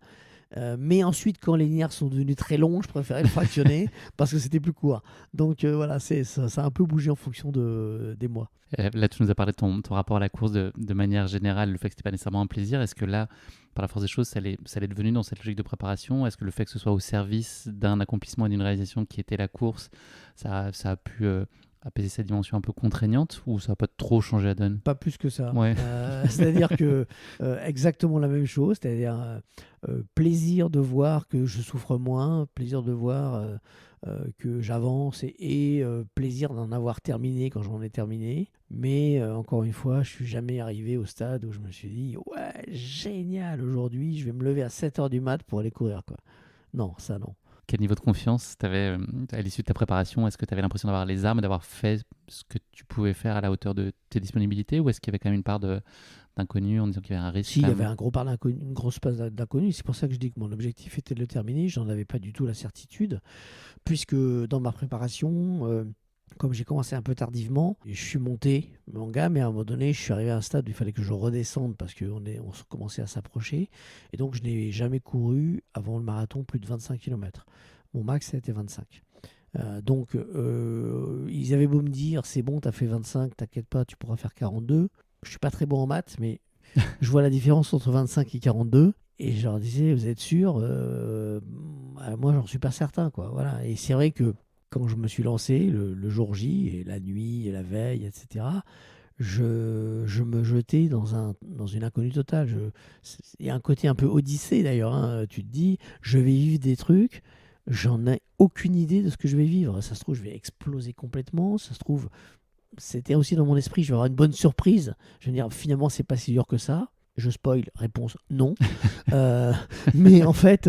Mais ensuite, quand les linéaires sont devenus très longs, je préférais le fractionner parce que c'était plus court. Donc voilà, ça a un peu bougé en fonction des mois. Là, tu nous as parlé de ton rapport à la course de manière générale, le fait que ce n'était pas nécessairement un plaisir. Est-ce que là, par la force des choses, ça l'est devenu dans cette logique de préparation? Est-ce que le fait que ce soit au service d'un accomplissement et d'une réalisation qui était la course, ça a pu apaiser cette dimension un peu contraignante, ou ça n'a pas trop changé la donne? Pas plus que ça. Ouais. C'est-à-dire que exactement la même chose, c'est-à-dire plaisir de voir que je souffre moins, plaisir de voir que j'avance et plaisir d'en avoir terminé quand j'en ai terminé. Mais encore une fois, je suis jamais arrivé au stade où je me suis dit ouais, génial, aujourd'hui je vais me lever à 7h du mat pour aller courir, quoi. Non, ça non. Quel niveau de confiance tu avais à l'issue de ta préparation? Est-ce que tu avais l'impression d'avoir les armes, d'avoir fait ce que tu pouvais faire à la hauteur de tes disponibilités, ou est-ce qu'il y avait quand même une part d'inconnu en disant qu'il y avait un risque? Si, il y avait une grosse part d'inconnu. C'est pour ça que je dis que mon objectif était de le terminer. Je n'en avais pas du tout la certitude, puisque dans ma préparation, comme j'ai commencé un peu tardivement, je suis monté en gamme et à un moment donné, je suis arrivé à un stade où il fallait que je redescende parce qu'on commençait à s'approcher. Et donc, je n'ai jamais couru avant le marathon plus de 25 km. Mon max, ça a été 25. Donc, ils avaient beau me dire, c'est bon, tu as fait 25, t'inquiète pas, tu pourras faire 42. Je suis pas très bon en maths, mais je vois la différence entre 25 et 42. Et je leur disais, vous êtes sûr moi, j'en suis pas certain, quoi. Voilà. Et c'est vrai que quand je me suis lancé, le jour J, et la nuit, et la veille, etc., je me jetais dans une inconnue totale. Il y a un côté un peu Odyssée, d'ailleurs. Hein. Tu te dis, je vais vivre des trucs, j'en ai aucune idée de ce que je vais vivre. Ça se trouve, je vais exploser complètement. Ça se trouve, c'était aussi dans mon esprit, je vais avoir une bonne surprise. Je veux dire, finalement, c'est pas si dur que ça. Je spoil, réponse non. Euh, mais en fait,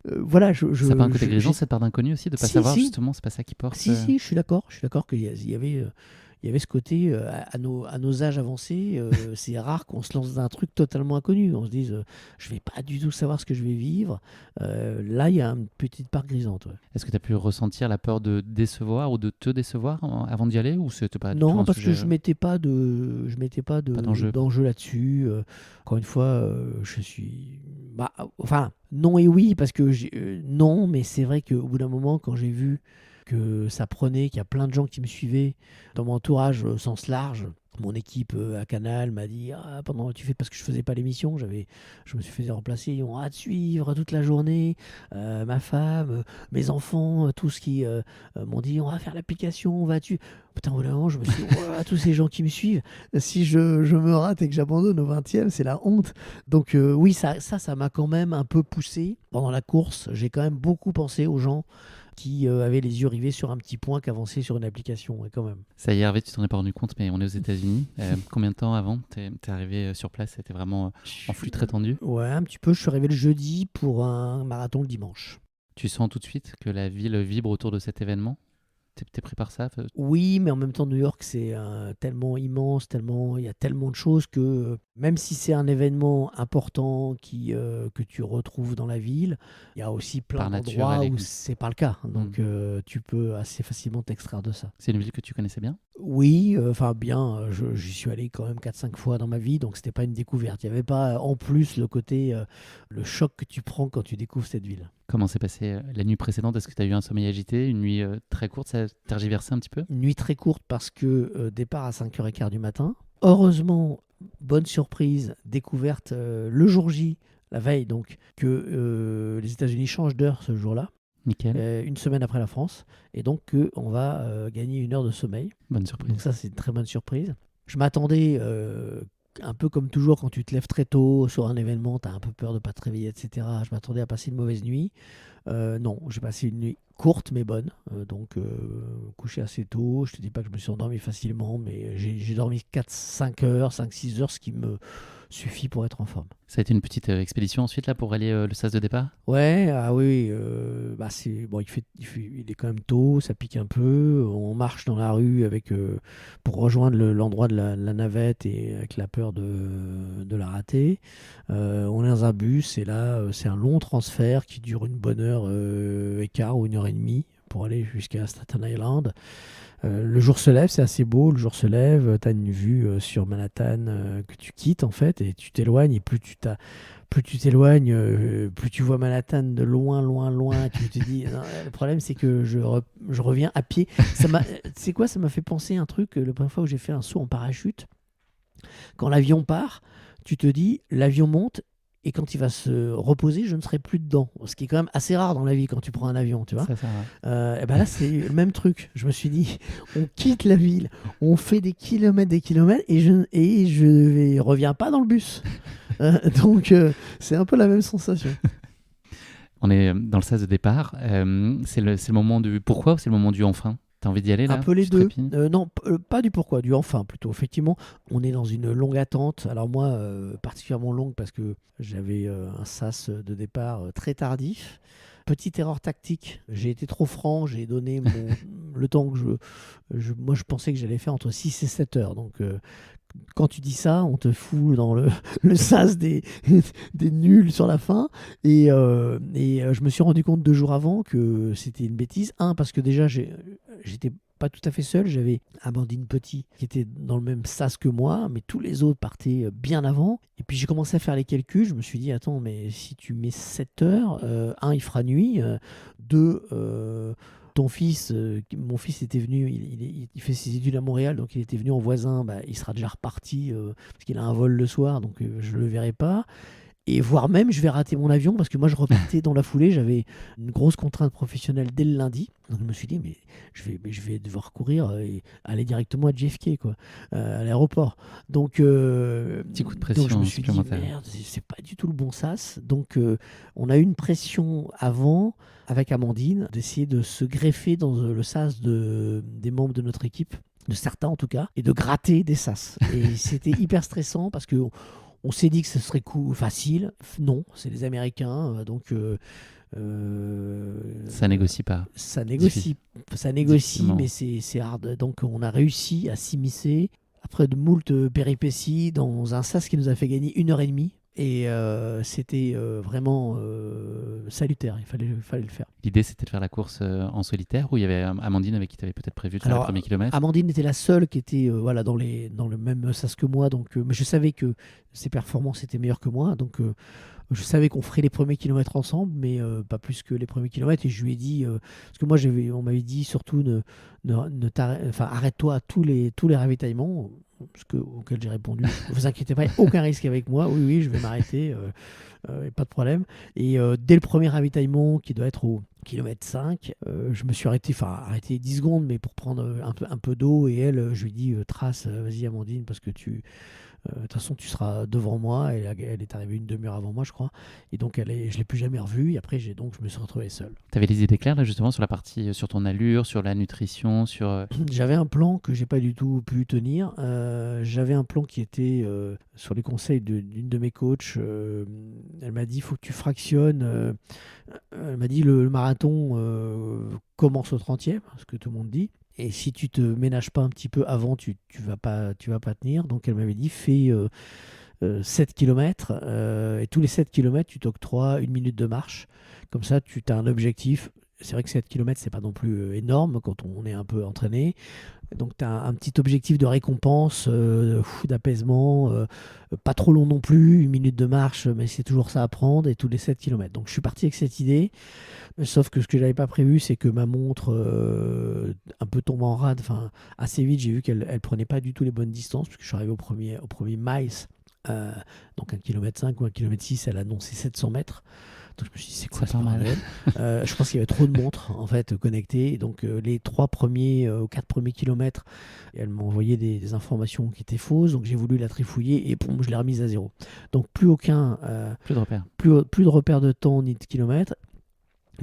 voilà. Ça n'a pas un côté grisant, cette part d'inconnu aussi, de ne pas savoir, justement, c'est pas ça qui porte. Si, je suis d'accord. Je suis d'accord qu'il y avait ce côté, à nos âges avancés, c'est rare qu'on se lance dans un truc totalement inconnu. On se dise, je vais pas du tout savoir ce que je vais vivre. Là, il y a une petite part grisante. Ouais. Est-ce que tu as pu ressentir la peur de décevoir ou de te décevoir avant d'y aller, ou c'était pas du tout Non, un parce sujet... que je mettais pas d'enjeu là-dessus. Encore une fois, je suis... enfin, non et oui, parce que non, mais c'est vrai qu'au bout d'un moment, quand j'ai vu que ça prenait, qu'il y a plein de gens qui me suivaient dans mon entourage au sens large. Mon équipe à Canal m'a dit pendant tu fais parce que je faisais pas l'émission, je me suis fait remplacer, ils ont hâte de suivre toute la journée. Ma femme, mes enfants, tous qui m'ont dit on va faire l'application, on va tu. Putain, au bout d'un moment, je me suis dit tous ces gens qui me suivent, si je me rate et que j'abandonne au 20e, c'est la honte. Donc oui, ça m'a quand même un peu poussé pendant la course. J'ai quand même beaucoup pensé aux gens qui avaient les yeux rivés sur un petit point qu'avançait sur une application, quand même. Ça y est, Hervé, tu t'en es pas rendu compte, mais on est aux États-Unis. Combien de temps avant t'es arrivé sur place? C'était vraiment en flux très tendu? Ouais, un petit peu. Je suis arrivé le jeudi pour un marathon le dimanche. Tu sens tout de suite que la ville vibre autour de cet événement? T'es pris par ça? Oui, mais en même temps, New York, c'est tellement immense, il y a tellement de choses que même si c'est un événement important que tu retrouves dans la ville, il y a aussi plein d'endroits où c'est pas le cas. Donc, tu peux assez facilement t'extraire de ça. C'est une ville que tu connaissais bien? Oui, bien, j'y suis allé quand même 4-5 fois dans ma vie, donc c'était pas une découverte. Il n'y avait pas en plus le côté, le choc que tu prends quand tu découvres cette ville. Comment s'est passée la nuit précédente? Est-ce que tu as eu un sommeil agité? Une nuit très courte? Ça a tergiversé un petit peu? Une nuit très courte parce que départ à 5h15 du matin. Heureusement, bonne surprise, découverte le jour J, la veille, donc, que les États-Unis changent d'heure ce jour-là. Nickel. Une semaine après la France. Et donc, on va gagner 1 heure de sommeil. Bonne surprise. Donc ça, c'est une très bonne surprise. Je m'attendais... un peu comme toujours, quand tu te lèves très tôt sur un événement, tu as un peu peur de ne pas te réveiller, etc. Je m'attendais à passer une mauvaise nuit. Non, j'ai passé une nuit courte mais bonne. Couché assez tôt. Je ne te dis pas que je me suis endormi facilement, mais j'ai dormi 5 heures, 5-6 heures, ce qui me suffit pour être en forme. Ça a été une petite expédition ensuite là pour aller le sas de départ? Ouais, oui. Il est quand même tôt, ça pique un peu. On marche dans la rue pour rejoindre l'endroit de la navette et avec la peur de la rater. On est dans un bus et là, c'est un long transfert qui dure une bonne heure et quart ou 1h30 pour aller jusqu'à Staten Island. Le jour se lève, c'est assez beau, le jour se lève, tu as une vue sur Manhattan que tu quittes en fait, et tu t'éloignes, et plus tu t'éloignes, plus tu vois Manhattan de loin, loin, loin, tu te dis, non, le problème c'est que je reviens à pied. C'est quoi, ça m'a fait penser à un truc, la première fois que j'ai fait un saut en parachute, quand l'avion part, tu te dis, l'avion monte, et quand il va se reposer, je ne serai plus dedans. Ce qui est quand même assez rare dans la vie quand tu prends un avion, tu vois. Et ben là, c'est le même truc. Je me suis dit, on quitte la ville, on fait des kilomètres, et je reviens pas dans le bus. Donc, c'est un peu la même sensation. On est dans le sas de départ. C'est le moment du pourquoi ou c'est le moment du enfin? T'as envie d'y aller là? Un peu les deux. Non, pas du pourquoi, du enfin plutôt. Effectivement, on est dans une longue attente. Alors moi, particulièrement longue parce que j'avais un sas de départ très tardif. Petite erreur tactique, j'ai été trop franc, j'ai donné le temps que moi je pensais que j'allais faire entre 6 et 7 heures. Donc quand tu dis ça, on te fout dans le sas des nuls sur la fin. Et je me suis rendu compte 2 jours avant que c'était une bêtise. Parce que déjà, j'étais pas tout à fait seul. J'avais Amandine Petit qui était dans le même sas que moi, mais tous les autres partaient bien avant. Et puis j'ai commencé à faire les calculs. Je me suis dit, attends, mais si tu mets 7 heures, il fera nuit. 2, ton fils, mon fils était venu, il fait ses études à Montréal, donc il était venu en voisin, il sera déjà reparti parce qu'il a un vol le soir, donc je le verrai pas. Et voire même, je vais rater mon avion parce que moi, je repartais dans la foulée. J'avais une grosse contrainte professionnelle dès le lundi. Donc, je me suis dit, mais je vais devoir courir et aller directement à JFK, quoi, à l'aéroport. Donc, Petit coup de pression je me suis dit, supplémentaire. merde, c'est pas du tout le bon sas. Donc, on a eu une pression avant, avec Amandine, d'essayer de se greffer dans le sas des membres de notre équipe, de certains en tout cas, et de gratter des sas. Et c'était hyper stressant parce que on s'est dit que ce serait facile. Non, c'est les Américains, donc Ça négocie pas. ça négocie, Difficilement. mais c'est hard. Donc on a réussi à s'immiscer après de moult péripéties dans un sas qui nous a fait gagner 1h30. Et c'était vraiment salutaire, il fallait le faire. L'idée, c'était de faire la course en solitaire, ou il y avait Amandine avec qui tu avais peut-être prévu de faire le premier kilomètre? Amandine était la seule qui était voilà, dans le même sas que moi, donc, mais je savais que ses performances étaient meilleures que moi, donc je savais qu'on ferait les premiers kilomètres ensemble, mais pas plus que les premiers kilomètres. Et je lui ai dit, parce que moi, on m'avait dit surtout, arrête-toi à tous les ravitaillements, auquel j'ai répondu, ne vous inquiétez pas, aucun risque avec moi, oui, je vais m'arrêter, pas de problème. Et dès le premier ravitaillement, qui doit être au kilomètre 5, je me suis arrêté 10 secondes, mais pour prendre un peu d'eau. Et elle, je lui ai dit, trace, vas-y Amandine, parce que de toute façon, tu seras devant moi. Et elle est arrivée une demi-heure avant moi, je crois. Et donc, je ne l'ai plus jamais revue. Et après, je me suis retrouvé seul. Tu avais les idées claires, là, justement, sur la partie, sur ton allure, sur la nutrition, sur... J'avais un plan que j'ai pas du tout pu tenir. J'avais un plan qui était sur les conseils d'une de mes coachs. Elle m'a dit, il faut que tu fractionnes. Elle m'a dit, le marathon commence au 30e, ce que tout le monde dit. Et si tu te ménages pas un petit peu avant, tu vas pas tenir. Donc elle m'avait dit, fais 7 km et tous les 7 km, tu t'octroies 1 minute de marche. Comme ça, tu as un objectif. C'est vrai que 7 km, c'est pas non plus énorme quand on est un peu entraîné. Donc tu as un petit objectif de récompense, d'apaisement, pas trop long non plus, 1 minute de marche, mais c'est toujours ça à prendre, et tous les 7 km. Donc je suis parti avec cette idée, sauf que ce que j'avais pas prévu, c'est que ma montre, un peu tombée en rade, assez vite, j'ai vu qu'elle prenait pas du tout les bonnes distances, parce que je suis arrivé au premier miles, donc 1,5 km ou 1,6 km, elle annonçait 700 mètres. Donc je me suis dit, c'est quoi ce bordel? Je pense qu'il y avait trop de montres en fait connectées. Donc les 3 premiers ou 4 premiers kilomètres, elle m'a envoyé des informations qui étaient fausses. Donc j'ai voulu la trifouiller et je l'ai remise à zéro. Donc plus de repères. Plus de repères de temps ni de kilomètres.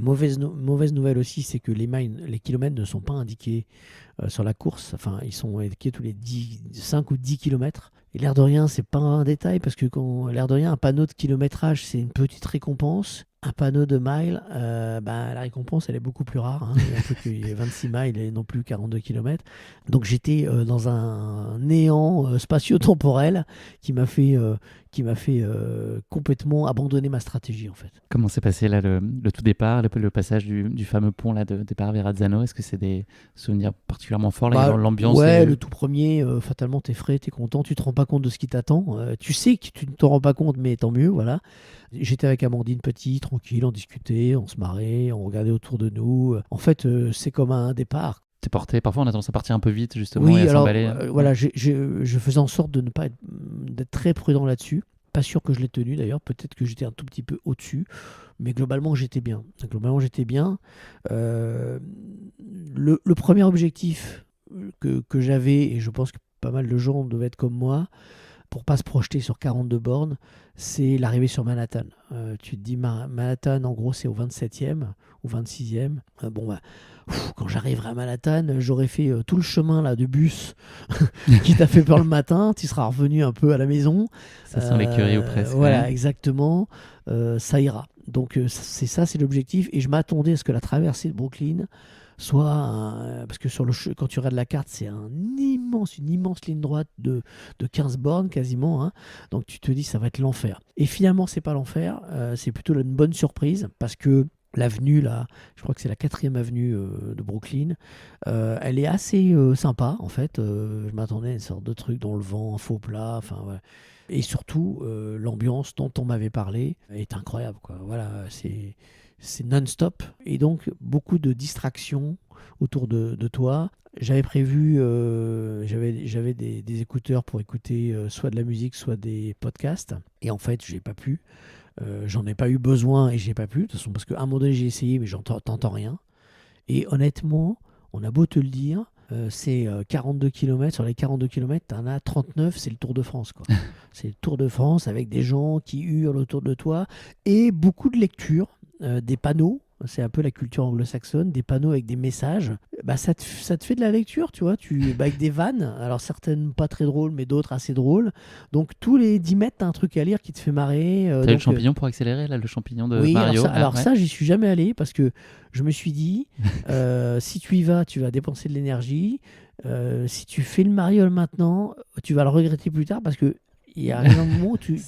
Mauvaise nouvelle aussi, c'est que les kilomètres ne sont pas indiqués sur la course. Enfin, ils sont indiqués tous les 5 ou 10 kilomètres. Et l'air de rien, c'est pas un détail, parce que l'air de rien, un panneau de kilométrage, c'est une petite récompense. Un panneau de miles, la récompense, elle est beaucoup plus rare. Il y a 26 miles et non plus 42 km. Donc j'étais dans un néant spatio-temporel qui m'a fait complètement abandonner ma stratégie, en fait. Comment s'est passé là, le tout départ, le passage du fameux pont là, de départ vers Verrazzano? Est-ce que c'est des souvenirs particulièrement forts là, l'ambiance? Ouais, le tout premier, fatalement, t'es frais, t'es content, tu te rends pas compte de ce qui t'attend. Tu sais que tu ne t'en rends pas compte, mais tant mieux, voilà. J'étais avec Amandine petit, tranquille, on discutait, on se marrait, on regardait autour de nous. En fait, c'est comme un départ. T'es porté, parfois on a tendance à partir un peu vite justement, Oui, et à alors s'emballer. voilà, je faisais en sorte de ne pas d'être très prudent là-dessus. Pas sûr que je l'ai tenu d'ailleurs, peut-être que j'étais un tout petit peu au-dessus, mais globalement j'étais bien. Le premier objectif que j'avais, et je pense que pas mal de gens devaient être comme moi, pour pas se projeter sur 42 bornes, c'est l'arrivée sur Manhattan. Tu te dis, Manhattan, en gros, c'est au 27e ou 26e. Quand j'arriverai à Manhattan, j'aurai fait tout le chemin là, de bus qui t'a fait peur le matin. Tu seras revenu un peu à la maison. Ça sent l'écurie ou presque. Voilà, exactement. Ça ira. Donc, c'est l'objectif. Et je m'attendais à ce que la traversée de Brooklyn parce que quand tu regardes la carte, c'est une immense ligne droite de 15 bornes quasiment, hein. Donc tu te dis ça va être l'enfer. Et finalement c'est pas l'enfer, c'est plutôt une bonne surprise, parce que l'avenue là, je crois que c'est la 4e avenue de Brooklyn, elle est assez sympa en fait. Je m'attendais à une sorte de truc dans le vent, un faux plat, enfin ouais. Et surtout l'ambiance dont on m'avait parlé est incroyable, quoi. Voilà, c'est non-stop. Et donc, beaucoup de distractions autour de toi. J'avais prévu, j'avais des écouteurs pour écouter soit de la musique, soit des podcasts. Et en fait, j'ai pas pu. J'en ai pas eu besoin et j'ai pas pu. De toute façon, parce qu'à un moment donné, j'ai essayé, mais t'entends rien. Et honnêtement, on a beau te le dire, c'est 42 km. Sur les 42 km, t'en as 39, c'est le Tour de France, quoi. C'est le Tour de France avec des gens qui hurlent autour de toi et beaucoup de lectures, des panneaux. C'est un peu la culture anglo-saxonne, des panneaux avec des messages. Bah, ça te fait de la lecture, tu vois, avec des vannes. Alors certaines pas très drôles, mais d'autres assez drôles. Donc tous les 10 mètres, t'as un truc à lire qui te fait marrer. T'as eu le champignon pour accélérer, là, le champignon de oui, Mario. Alors ça, j'y suis jamais allé parce que je me suis dit, si tu y vas, tu vas dépenser de l'énergie. Si tu fais le Mario maintenant, tu vas le regretter plus tard parce que il y a un moment où tu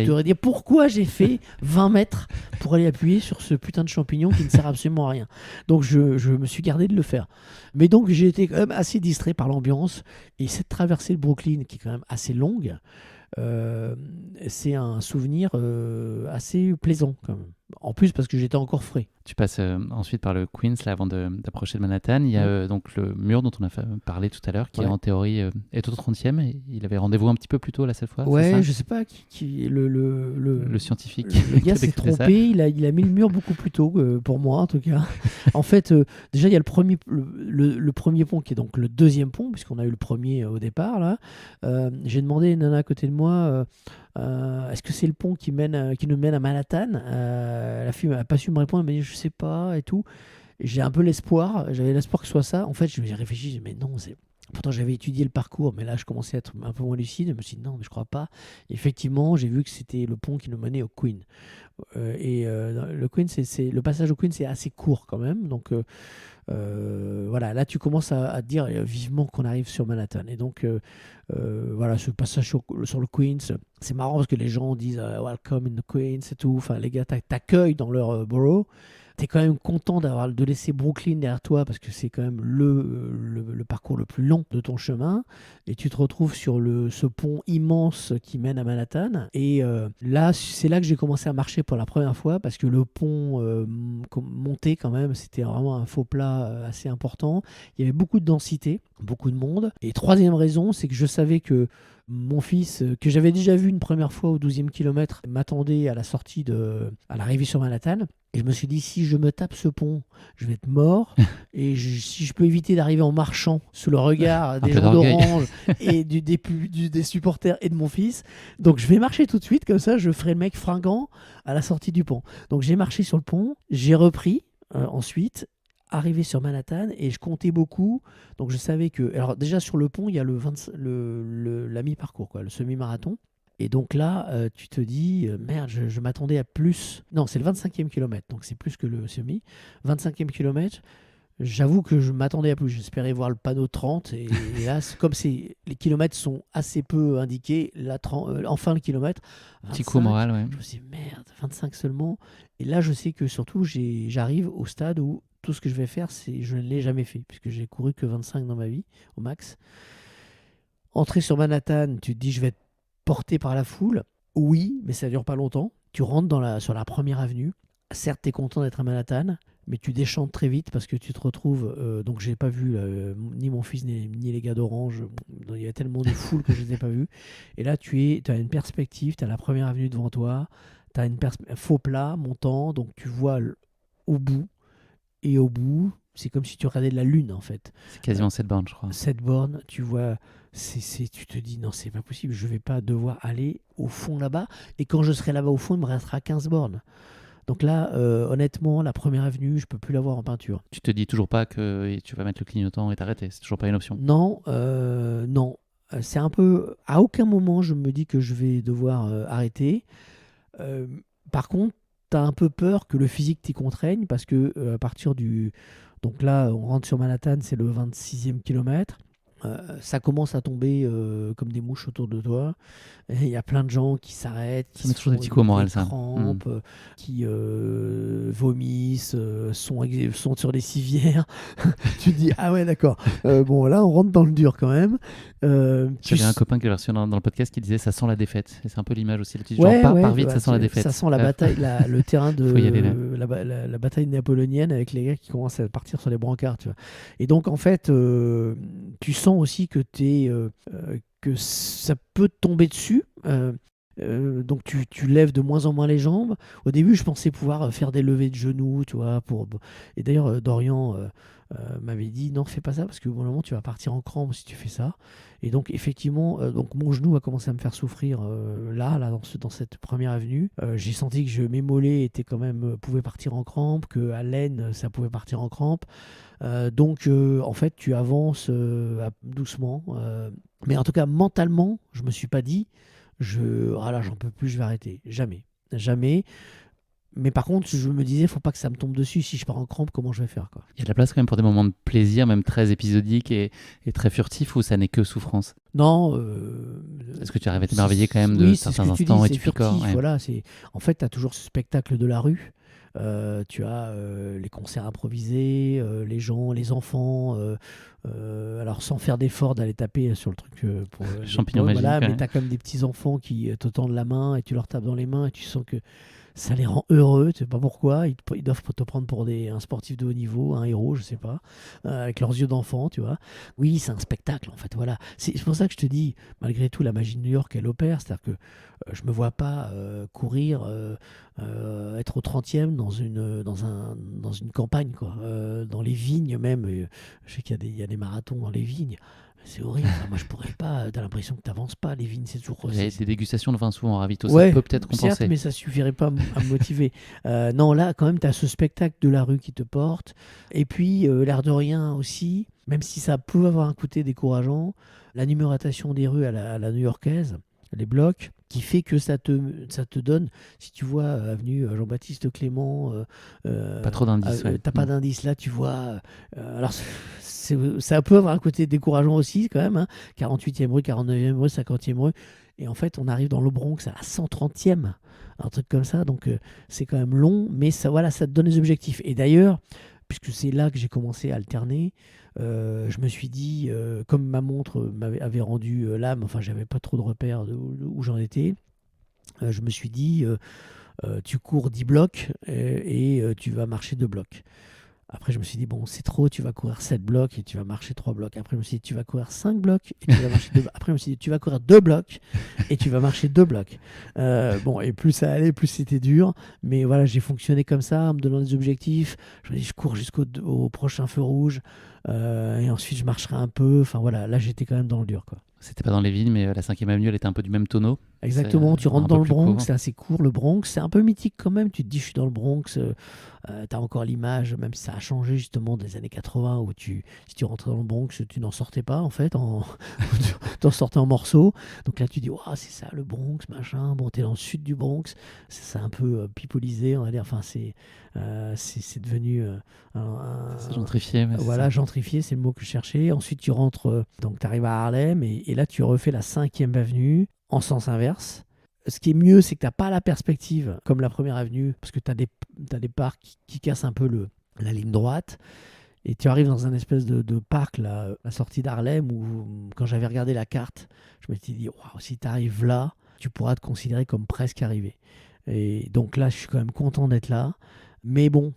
t'aurais dit pourquoi j'ai fait 20 mètres pour aller appuyer sur ce putain de champignon qui ne sert absolument à rien. Donc je me suis gardé de le faire. Mais donc j'ai été quand même assez distrait par l'ambiance et cette traversée de Brooklyn qui est quand même assez longue, c'est un souvenir assez plaisant quand même. En plus parce que j'étais encore frais. Tu passes ensuite par le Queens là, avant d'approcher de Manhattan. Il y a donc le mur dont on a parlé tout à l'heure qui en théorie est au 30e. Et il avait rendez-vous un petit peu plus tôt là cette fois. Ouais, je sais pas qui le scientifique. Le gars s'est trompé, il a mis le mur beaucoup plus tôt pour moi en tout cas. En fait, déjà il y a le premier pont qui est donc le deuxième pont puisqu'on a eu le premier au départ là. J'ai demandé à une nana à côté de moi. Est-ce que c'est le pont qui nous mène à Manhattan? La fille n'a pas su me répondre, elle m'a dit je sais pas et tout. J'avais l'espoir que ce soit ça. En fait, j'ai réfléchi, j'ai dit mais non, pourtant j'avais étudié le parcours, mais là je commençais à être un peu moins lucide. Je me suis dit non, mais je crois pas. Et effectivement, j'ai vu que c'était le pont qui nous menait au Queen. Le Queen, le passage au Queen, c'est assez court quand même. Donc voilà, là tu commences à te dire vivement qu'on arrive sur Manhattan. Et donc voilà, ce passage sur le Queens, c'est marrant parce que les gens disent welcome in the Queens et tout. Enfin, les gars t'accueillent dans leur borough. T'es quand même content de laisser Brooklyn derrière toi parce que c'est quand même le parcours le plus long de ton chemin. Et tu te retrouves sur ce pont immense qui mène à Manhattan. Et là, c'est là que j'ai commencé à marcher pour la première fois parce que le pont monté quand même, c'était vraiment un faux plat assez important. Il y avait beaucoup de densité, beaucoup de monde. Et troisième raison, c'est que je savais que mon fils, que j'avais déjà vu une première fois au 12e kilomètre, m'attendait à l'arrivée sur Manhattan. Et je me suis dit, si je me tape ce pont, je vais être mort. Et si je peux éviter d'arriver en marchant sous le regard des gens d'Orange et des supporters et de mon fils, donc je vais marcher tout de suite, comme ça je ferai le mec fringant à la sortie du pont. Donc j'ai marché sur le pont, j'ai repris ensuite, arrivé sur Manhattan et je comptais beaucoup. Donc je savais que... Alors déjà sur le pont, il y a la mi-parcours, quoi, le semi-marathon. Et donc là, tu te dis, merde, je m'attendais à plus. Non, c'est le 25e kilomètre, donc c'est plus que le semi. 25e kilomètre, j'avoue que je m'attendais à plus. J'espérais voir le panneau 30. Et là, comme les kilomètres sont assez peu indiqués, enfin le kilomètre. 25, petit coup moral, ouais. Je me suis dit, merde, 25 seulement. Et là, je sais que surtout, j'arrive au stade où tout ce que je vais faire, je ne l'ai jamais fait, puisque j'ai couru que 25 dans ma vie, au max. Entrer sur Manhattan, tu te dis, je vais être porté par la foule, oui, mais ça dure pas longtemps. Tu rentres sur la première avenue. Certes, tu es content d'être à Manhattan, mais tu déchantes très vite parce que tu te retrouves. Donc, j'ai pas vu ni mon fils ni les gars d'Orange. Il y a tellement de foule que je les ai pas vus. Et là, tu as une perspective. Tu as la première avenue devant toi. Tu as un faux plat montant. Donc, tu vois au bout. Et au bout, c'est comme si tu regardais de la lune, en fait. C'est quasiment 7 bornes, je crois. 7 bornes, tu vois. Tu te dis non, c'est pas possible, je vais pas devoir aller au fond là-bas, et quand je serai là-bas au fond il me restera 15 bornes. Donc là honnêtement la première avenue je peux plus la voir en peinture. Tu te dis toujours pas que tu vas mettre le clignotant et t'arrêter, c'est toujours pas une option? Non, c'est un peu, à aucun moment je me dis que je vais devoir arrêter. Par contre t'as un peu peur que le physique t'y contraigne parce que à partir donc là on rentre sur Manhattan, c'est le 26e kilomètre. Ça commence à tomber comme des mouches autour de toi. Il y a plein de gens qui s'arrêtent, qui met toujours des petits coups au moral, ça. Qui vomissent, sont sur des civières. Tu te dis, ah ouais, d'accord. Bon, là, on rentre dans le dur quand même. J'avais un copain qui l'a reçu dans le podcast qui disait ça sent la défaite. Et c'est un peu l'image aussi. Genre, pars vite, ça sent la défaite. Ça sent la bataille, le terrain de la bataille napoléonienne avec les gars qui commencent à partir sur les brancards, tu vois. Et donc, en fait, tu sens aussi que ça peut te tomber dessus. Donc tu lèves de moins en moins les jambes. Au début, je pensais pouvoir faire des levées de genoux, tu vois. Et d'ailleurs, Dorian m'avait dit non, fais pas ça parce que au bout d'un moment, tu vas partir en crampe si tu fais ça. Et donc effectivement, donc mon genou a commencé à me faire souffrir dans cette première avenue. J'ai senti que mes mollets étaient quand même pouvaient partir en crampe, que à l'aine ça pouvait partir en crampe. Donc en fait, tu avances doucement. Mais en tout cas, mentalement, je me suis pas dit là, j'en peux plus, je vais arrêter. Jamais. Jamais. Mais par contre, je me disais, faut pas que ça me tombe dessus. Si je pars en crampe, comment je vais faire, quoi. Il y a de la place quand même pour des moments de plaisir, même très épisodiques et très furtifs, ou ça n'est que souffrance? Non. Est-ce que tu arrives à t'émerveiller quand même de certains instants et tu picores? Ouais. Voilà, en fait, tu as toujours ce spectacle de la rue. Tu as les concerts improvisés, les gens, les enfants, alors sans faire d'effort d'aller taper sur le truc pour champignon magique, voilà, ouais. mais tu as comme des petits enfants qui te tendent la main et tu leur tapes dans les mains et tu sens que ça les rend heureux, tu sais pas pourquoi, ils doivent te prendre pour un sportif de haut niveau, un héros, je sais pas, avec leurs yeux d'enfant, tu vois. Oui, c'est un spectacle en fait, voilà. C'est pour ça que je te dis, malgré tout, la magie de New York, elle opère, c'est-à-dire que je me vois pas courir, être au 30e dans une campagne, quoi. Dans les vignes même, je sais qu'il y a des marathons dans les vignes. C'est horrible. Enfin, moi, je pourrais pas. T'as l'impression que t'avances pas. Les vignes, c'est toujours. Il y a des dégustations de vin souvent en ravito, Ouais, ça peut peut-être compenser. Certes, mais ça suffirait pas à me motiver. Non, là, quand même, t'as ce spectacle de la rue qui te porte. Et puis, l'air de rien aussi, même si ça peut avoir un côté décourageant, la numérotation des rues à la new-yorkaise, les blocs, qui fait que ça te donne, si tu vois avenue Jean-Baptiste Clément, pas trop d'indices. Ouais. T'as pas d'indices là, tu vois. Alors, ça peut avoir un côté décourageant aussi, quand même. Hein, 48e rue, 49e rue, 50e rue. Et en fait, on arrive dans le Bronx à la 130e, un truc comme ça. Donc, c'est quand même long, mais ça te donne des objectifs. Et d'ailleurs, puisque c'est là que j'ai commencé à alterner, je me suis dit, comme ma montre avait rendu l'âme, enfin, j'avais pas trop de repères où j'en étais, je me suis dit, tu cours 10 blocs et tu vas marcher 2 blocs. Après, je me suis dit, bon, c'est trop, tu vas courir 7 blocs et tu vas marcher 3 blocs. Après, je me suis dit, tu vas courir 5 blocs et tu vas marcher 2 blocs. Après, je me suis dit, tu vas courir 2 blocs et tu vas marcher 2 blocs. Bon, et plus ça allait, plus c'était dur. Mais voilà, j'ai fonctionné comme ça, en me donnant des objectifs. Je me dis, je cours jusqu'au prochain feu rouge. Et ensuite, je marcherai un peu. Enfin, voilà, là, j'étais quand même dans le dur, quoi. C'était pas dans les villes, mais la 5e avenue, elle était un peu du même tonneau. Exactement, tu rentres dans le Bronx, court. c'est assez court le Bronx, c'est un peu mythique quand même, tu te dis je suis dans le Bronx, t'as encore l'image, même si ça a changé justement des années 80 où si tu rentrais dans le Bronx, tu n'en sortais pas en fait, t'en sortais en morceaux, donc là tu dis c'est ça le Bronx, machin, bon t'es dans le sud du Bronx, c'est un peu pipolisé on va dire, enfin c'est devenu c'est gentrifié. Voilà, gentrifié, c'est le mot que je cherchais. Ensuite tu rentres, donc tu arrives à Harlem et là tu refais la 5e avenue en sens inverse. Ce qui est mieux, c'est que tu n'as pas la perspective comme la première avenue, parce que tu as des parcs qui cassent un peu la ligne droite. Et tu arrives dans un espèce de parc, là, la sortie d'Harlem, où quand j'avais regardé la carte, je me suis dit, waouh, si tu arrives là, tu pourras te considérer comme presque arrivé. Et donc là, je suis quand même content d'être là. Mais bon,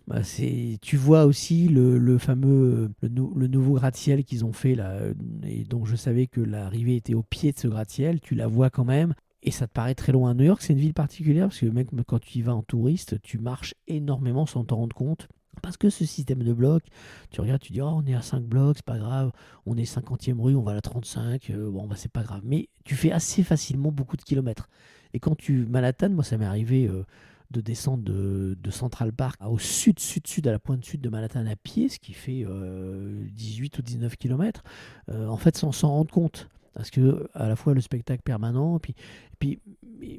tu vois aussi le fameux, le nouveau gratte-ciel qu'ils ont fait là, et donc je savais que l'arrivée était au pied de ce gratte-ciel, tu la vois quand même, et ça te paraît très loin. New York, c'est une ville particulière, parce que même quand tu y vas en touriste, tu marches énormément sans t'en rendre compte. Parce que ce système de blocs, tu regardes, tu dis, on est à 5 blocs, c'est pas grave, on est 50e rue, on va à la 35, c'est pas grave. Mais tu fais assez facilement beaucoup de kilomètres. Et quand Manhattan, moi ça m'est arrivé de descendre de Central Park au sud, à la pointe sud de Manhattan à pied, ce qui fait 18 ou 19 km, en fait sans s'en rendre compte. Parce que à la fois le spectacle permanent,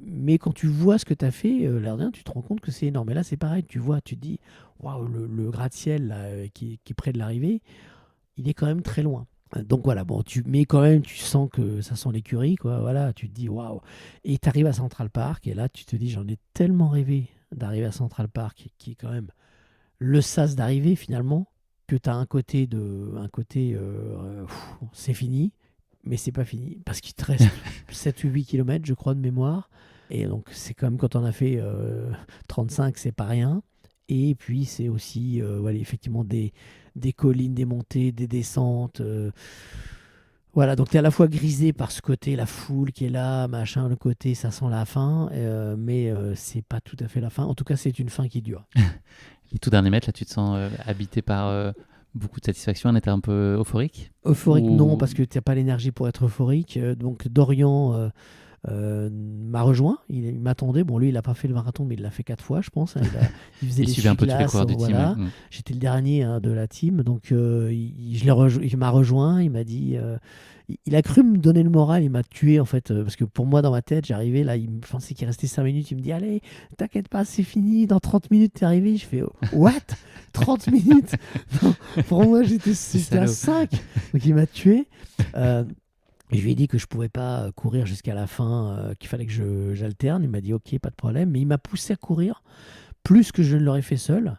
mais quand tu vois ce que tu as fait, l'air d'un, tu te rends compte que c'est énorme. Et là, c'est pareil, tu vois, tu te dis, waouh, le gratte-ciel là, qui est près de l'arrivée, il est quand même très loin. Donc voilà, bon, mais quand même, tu sens que ça sent l'écurie, quoi. Voilà, tu te dis waouh. Et tu arrives à Central Park, et là, tu te dis, j'en ai tellement rêvé d'arriver à Central Park, qui est quand même le sas d'arrivée finalement, que tu as un côté c'est fini, mais c'est pas fini, parce qu'il te reste 7 ou 8 km, je crois, de mémoire. Et donc, c'est quand même, quand on a fait 35, c'est pas rien. Et puis c'est aussi voilà, effectivement des collines, des montées, des descentes. Voilà, donc tu es à la fois grisé par ce côté, la foule qui est là, machin, le côté, ça sent la fin, mais c'est pas tout à fait la fin. En tout cas, c'est une fin qui dure. Les tout derniers mètres, là, tu te sens habité par beaucoup de satisfaction, un état un peu euphorique? Euphorique, Ou... non, parce que tu n'as pas l'énergie pour être euphorique. Donc Dorian m'a rejoint, il m'attendait. Bon, lui, il n'a pas fait le marathon, mais il l'a fait 4 fois, je pense. Il faisait Il les suivait un peu tous les glaces, coureurs du voilà. team. J'étais le dernier de la team, donc il m'a rejoint, il m'a dit... il a cru me donner le moral, il m'a tué en fait, parce que pour moi dans ma tête, j'arrivais là, je pensais qu'il restait 5 minutes, il me dit allez, t'inquiète pas, c'est fini, dans 30 minutes t'es arrivé, je fais what 30 minutes Non, pour moi j'étais à 5, donc il m'a tué. Je lui ai dit que je pouvais pas courir jusqu'à la fin, qu'il fallait que j'alterne, il m'a dit ok, pas de problème, mais il m'a poussé à courir plus que je ne l'aurais fait seul.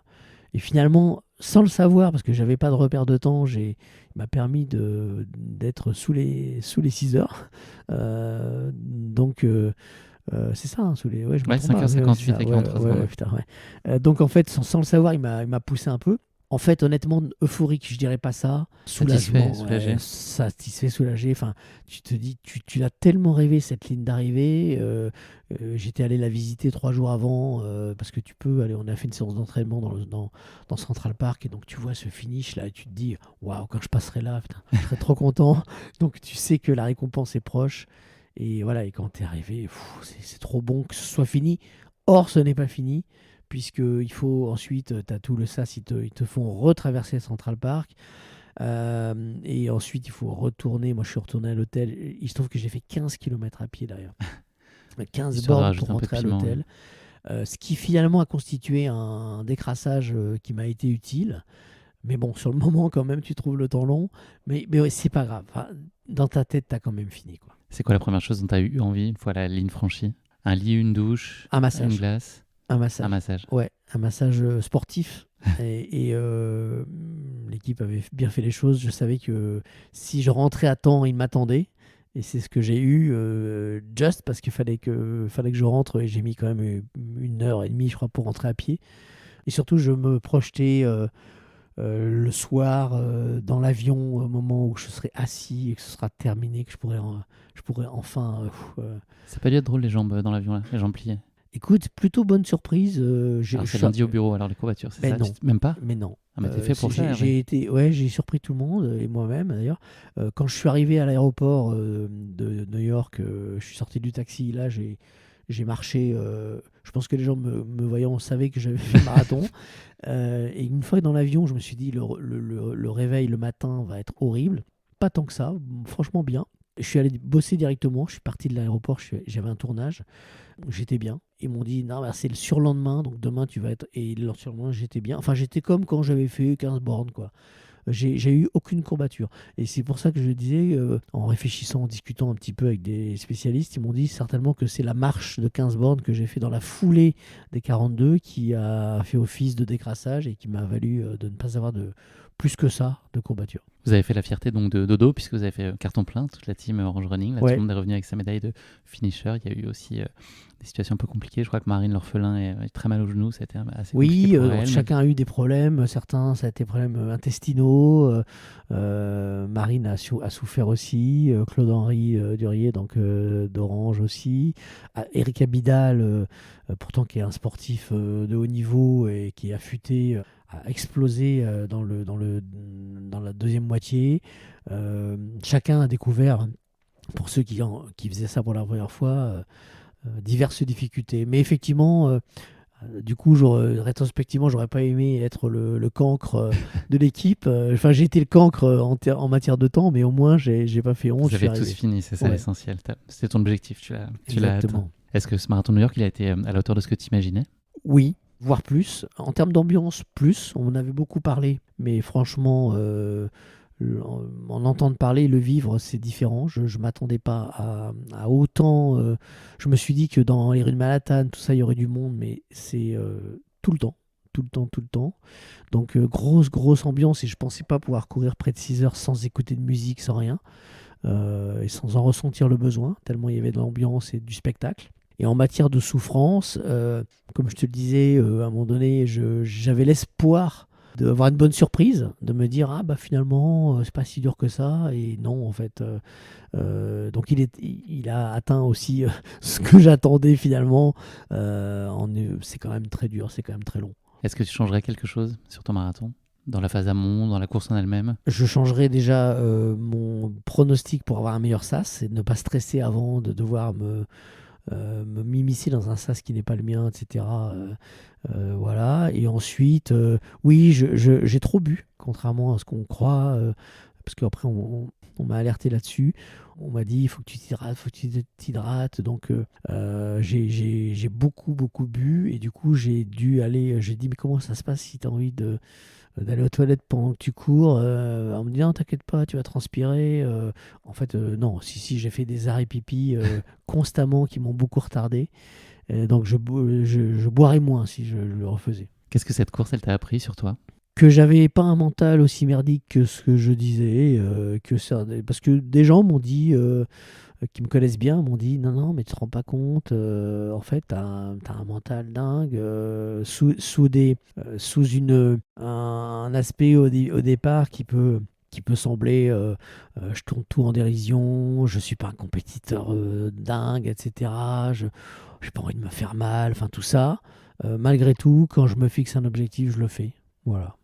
Et finalement, sans le savoir, parce que j'avais pas de repère de temps, il m'a permis d'être sous les 6 heures. Donc, c'est ça, sous les... Ouais, je me trompe pas, 5h58 avec 43 secondes. Putain, ouais. Donc, en fait, sans le savoir, il m'a poussé un peu. En fait, honnêtement, euphorique, je dirais pas ça. Satisfait, Soulagement, soulagé. satisfait, soulagé. Enfin, tu te dis, tu l'as tellement rêvé cette ligne d'arrivée. J'étais allé la visiter 3 jours avant parce que tu peux aller. On a fait une séance d'entraînement dans Central Park et donc tu vois ce finish là et tu te dis, waouh, quand je passerai là, putain, je serai trop content. Donc tu sais que la récompense est proche. Et voilà, et quand tu es arrivé, c'est trop bon que ce soit fini. Or, ce n'est pas fini. Puisqu'il faut ensuite, tu as tout le SAS, ils te font retraverser Central Park. Et ensuite, il faut retourner. Moi, je suis retourné à l'hôtel. Il se trouve que j'ai fait 15 km à pied d'ailleurs. 15 bornes pour rentrer à l'hôtel. Ce qui finalement a constitué un décrassage qui m'a été utile. Mais bon, sur le moment, quand même, tu trouves le temps long. Mais ouais, c'est pas grave. Enfin, dans ta tête, tu as quand même fini, quoi. C'est quoi la première chose dont tu as eu envie une fois la ligne franchie? Un lit, une douche, un massage. Une glace? Un massage. Ouais, un massage sportif. et l'équipe avait bien fait les choses. Je savais que si je rentrais à temps, ils m'attendaient. Et c'est ce que j'ai eu, juste parce qu'il fallait que je rentre. Et j'ai mis quand même 1h30, je crois, pour rentrer à pied. Et surtout, je me projetais le soir dans l'avion au moment où je serai assis et que ce sera terminé, que je pourrais enfin... Ça n'a pas dû être drôle les jambes dans l'avion, là, les jambes pliées? Écoute, plutôt bonne surprise. C'est lundi au bureau, alors les courbatures, c'est ça? Non. Même pas? Mais non. Ah, mais t'es fait pour ça. J'ai surpris tout le monde, et moi-même d'ailleurs. Quand je suis arrivé à l'aéroport de New York, je suis sorti du taxi, là j'ai marché. Je pense que les gens me voyant savaient que j'avais fait le marathon. Et une fois dans l'avion, je me suis dit le réveil le matin va être horrible. Pas tant que ça, franchement bien. Je suis allé bosser directement, je suis parti de l'aéroport, j'avais un tournage, j'étais bien. Ils m'ont dit, non, c'est le surlendemain, donc demain tu vas être... Et le surlendemain, j'étais bien. Enfin, j'étais comme quand j'avais fait 15 bornes, quoi. J'ai eu aucune courbature. Et c'est pour ça que je disais, en réfléchissant, en discutant un petit peu avec des spécialistes, ils m'ont dit certainement que c'est la marche de 15 bornes que j'ai fait dans la foulée des 42 qui a fait office de décrassage et qui m'a valu de ne pas avoir plus que ça de courbature. Vous avez fait la fierté donc de Dodo, puisque vous avez fait carton plein, toute la team Orange Running. Là, tout le monde est revenu avec sa médaille de finisher. Il y a eu aussi des situations un peu compliquées. Je crois que Marine L'Orphelin est très mal au genou. Ça a été assez compliqué pour elle, chacun a eu des problèmes. Certains, ça a été des problèmes intestinaux. Marine a souffert aussi. Claude-Henri Durier, donc d'Orange aussi. Eric Abidal, pourtant qui est un sportif de haut niveau et qui est affûté, a explosé dans la deuxième moitié. Chacun a découvert, pour ceux qui faisaient ça pour la première fois, diverses difficultés. Mais effectivement, du coup, rétrospectivement, j'aurais pas aimé être le cancre de l'équipe. Enfin, j'ai été le cancre en matière de temps, mais au moins, j'ai pas fait honte. Vous avez tous fini, c'est ça l'essentiel. C'était ton objectif, tu l'as atteint. Est-ce que ce marathon de New York, il a été à la hauteur de ce que tu imaginais? Oui, voire plus. En termes d'ambiance, plus. On en avait beaucoup parlé, mais franchement, en entendre parler, le vivre, c'est différent. Je ne m'attendais pas à autant. Je me suis dit que dans les rues de Manhattan, tout ça, il y aurait du monde, mais c'est tout le temps. Tout le temps. Donc, grosse ambiance, et je ne pensais pas pouvoir courir près de 6 heures sans écouter de musique, sans rien, et sans en ressentir le besoin, tellement il y avait de l'ambiance et du spectacle. Et en matière de souffrance, comme je te le disais, à un moment donné, j'avais l'espoir d'avoir une bonne surprise, de me dire ah bah finalement c'est pas si dur que ça, et non en fait. Donc il a atteint aussi ce que j'attendais finalement. C'est quand même très dur, c'est quand même très long. Est-ce que tu changerais quelque chose sur ton marathon? Dans la phase amont, dans la course en elle-même? Je changerai déjà mon pronostic pour avoir un meilleur sas et ne pas stresser avant de devoir me m'immiscer dans un sas qui n'est pas le mien, etc. Voilà. Et ensuite, oui, j'ai trop bu, contrairement à ce qu'on croit, parce qu'après, on m'a alerté là-dessus. On m'a dit, il faut que tu t'hydrates, faut que tu t'hydrates. Donc, j'ai beaucoup, beaucoup bu. Et du coup, j'ai dit, mais comment ça se passe si tu as envie d'aller aux toilettes pendant que tu cours? On me dit, non, t'inquiète pas, tu vas transpirer. En fait, non, si, j'ai fait des arrêts pipi constamment qui m'ont beaucoup retardé. Donc, je boirais moins si je le refaisais. Qu'est-ce que cette course, elle t'a appris sur toi? Que j'avais pas un mental aussi merdique que ce que je disais, parce que des gens m'ont dit, qui me connaissent bien, m'ont dit non, non, mais tu te rends pas compte, en fait, t'as un mental dingue, sous un aspect au départ qui peut sembler, je tourne tout en dérision, je suis pas un compétiteur dingue, etc. J'ai pas envie de me faire mal, enfin tout ça. Malgré tout, quand je me fixe un objectif, je le fais. Voilà.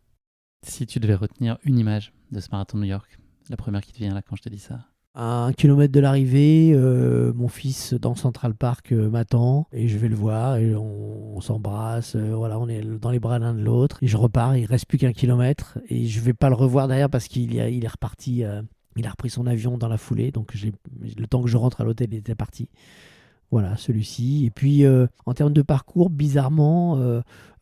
Si tu devais retenir une image de ce marathon de New York, la première qui te vient là quand je te dis ça. À 1 kilomètre de l'arrivée, mon fils dans Central Park m'attend et je vais le voir et on s'embrasse. Voilà, on est dans les bras l'un de l'autre. Et je repars, il reste plus qu'1 kilomètre et je vais pas le revoir derrière parce qu'il est reparti. Il a repris son avion dans la foulée, donc le temps que je rentre à l'hôtel, il était parti. Voilà, celui-ci. Et puis, en termes de parcours, bizarrement,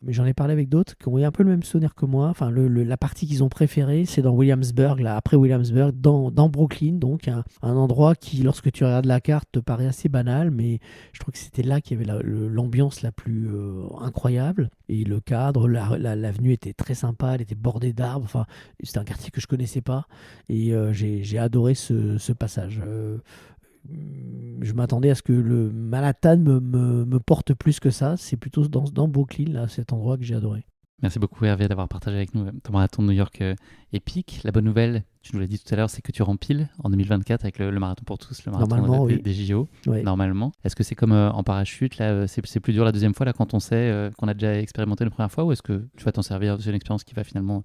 mais j'en ai parlé avec d'autres qui ont eu un peu le même souvenir que moi. Enfin, la partie qu'ils ont préférée, c'est dans Williamsburg, là, après Williamsburg, dans Brooklyn, donc un endroit qui, lorsque tu regardes la carte, te paraît assez banal, mais je trouve que c'était là qu'il y avait l'ambiance la plus incroyable. Et le cadre, l'avenue était très sympa, elle était bordée d'arbres. Enfin, c'était un quartier que je connaissais pas. Et j'ai adoré ce passage. Je m'attendais à ce que le Manhattan me porte plus que ça. C'est plutôt dans Brooklyn, là, cet endroit que j'ai adoré. Merci beaucoup Hervé d'avoir partagé avec nous ton marathon de New York épique. La bonne nouvelle, tu nous l'as dit tout à l'heure, c'est que tu rempiles en 2024 avec le marathon pour tous, le marathon des JO, oui. Normalement. Est-ce que c'est comme en parachute, là, c'est plus dur la deuxième fois, là, quand on sait qu'on a déjà expérimenté la première fois, ou est-ce que tu vas t'en servir? C'est une expérience qui va finalement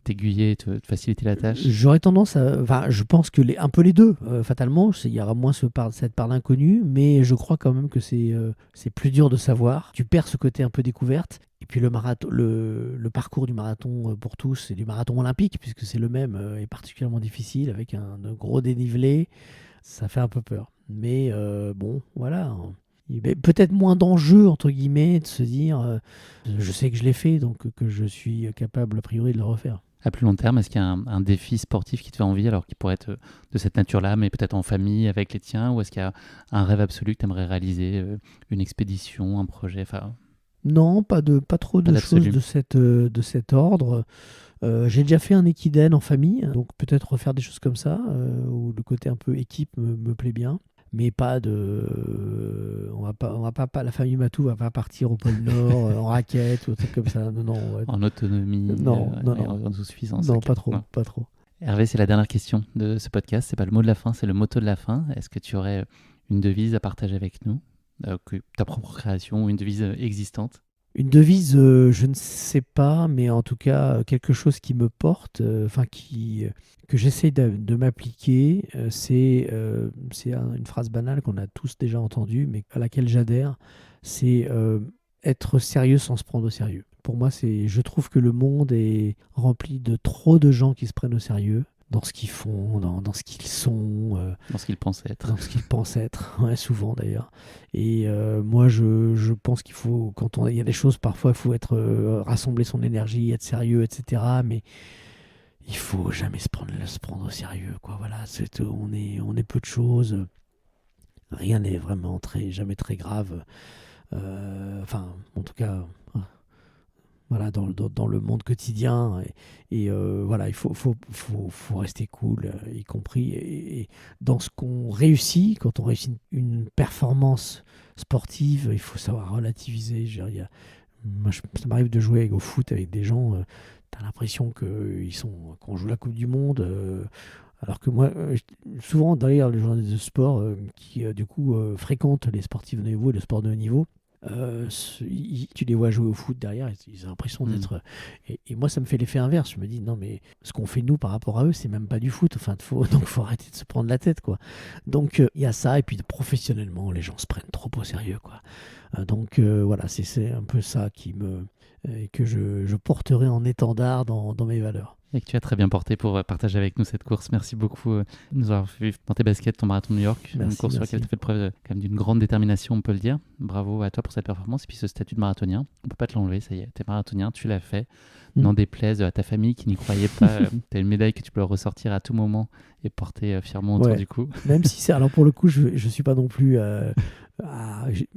t'aiguiller, te faciliter la tâche? J'aurais tendance à... Enfin, je pense que un peu les deux, fatalement. Il y aura moins cette part d'inconnu, mais je crois quand même que c'est plus dur de savoir. Tu perds ce côté un peu découverte. Et puis le parcours du marathon pour tous, c'est du marathon olympique, puisque c'est le même, est particulièrement difficile, avec un gros dénivelé. Ça fait un peu peur. Mais bon, voilà. Peut-être moins d'enjeux, entre guillemets, de se dire, je sais que je l'ai fait, donc que je suis capable, a priori, de le refaire. À plus long terme, est-ce qu'il y a un défi sportif qui te fait envie, alors qui pourrait être de cette nature-là, mais peut-être en famille avec les tiens, ou est-ce qu'il y a un rêve absolu que tu aimerais réaliser, une expédition, un projet, enfin... Non, pas trop de choses de cet ordre. J'ai déjà fait un équidène en famille, donc peut-être refaire des choses comme ça, où le côté un peu équipe me plaît bien. Mais pas de. On va pas, la famille Matou va pas partir au pôle Nord en raquette ou un truc comme ça. Non, non. Ouais. En autonomie, non. En autosuffisance. Non, okay. Pas trop. Hervé, c'est la dernière question de ce podcast. C'est pas le mot de la fin, c'est le motto de la fin. Est-ce que tu aurais une devise à partager avec nous, ta propre création ou une devise existante? Une devise, je ne sais pas, mais en tout cas, quelque chose qui me porte, que j'essaie de m'appliquer, c'est une phrase banale qu'on a tous déjà entendue, mais à laquelle j'adhère, c'est être sérieux sans se prendre au sérieux. Pour moi, je trouve que le monde est rempli de trop de gens qui se prennent au sérieux, dans ce qu'ils font, dans ce qu'ils sont. Dans ce qu'ils pensent être. Dans ce qu'ils pensent être, ouais, souvent d'ailleurs. Et moi, je pense qu'il faut, il y a des choses, parfois, il faut rassembler son énergie, être sérieux, etc. Mais il faut jamais se prendre au sérieux, quoi. Voilà, on est peu de choses. Rien n'est vraiment jamais très grave. En tout cas, voilà, dans le monde quotidien. Voilà, il faut rester cool, y compris et dans ce qu'on réussit. Quand on réussit une performance sportive, il faut savoir relativiser. Je veux dire, moi, ça m'arrive de jouer au foot avec des gens, tu as l'impression qu'on joue la Coupe du Monde. Alors que moi, souvent, d'ailleurs, les journalistes de sport qui, du coup, fréquentent les sportifs de haut niveau et le sport de haut niveau, tu les vois jouer au foot derrière, ils ont l'impression d'être. Et moi, ça me fait l'effet inverse. Je me dis, non, mais ce qu'on fait nous par rapport à eux, c'est même pas du foot. Enfin, donc, faut arrêter de se prendre la tête, quoi. Donc, il y a ça. Et puis, professionnellement, les gens se prennent trop au sérieux, quoi. Donc, voilà, c'est un peu ça que je porterai en étendard dans mes valeurs. Et que tu as très bien porté pour partager avec nous cette course. Merci beaucoup de nous avoir fait dans tes baskets ton marathon de New York. Merci, une course sur laquelle tu as fait preuve quand même d'une grande détermination, on peut le dire. Bravo à toi pour cette performance. Et puis ce statut de marathonien, on ne peut pas te l'enlever, ça y est, tu es marathonien, tu l'as fait. N'en déplaise à ta famille qui n'y croyait pas. Tu as une médaille que tu peux ressortir à tout moment et porter fièrement autour du cou. Même si c'est... Alors pour le coup, je ne suis pas non plus...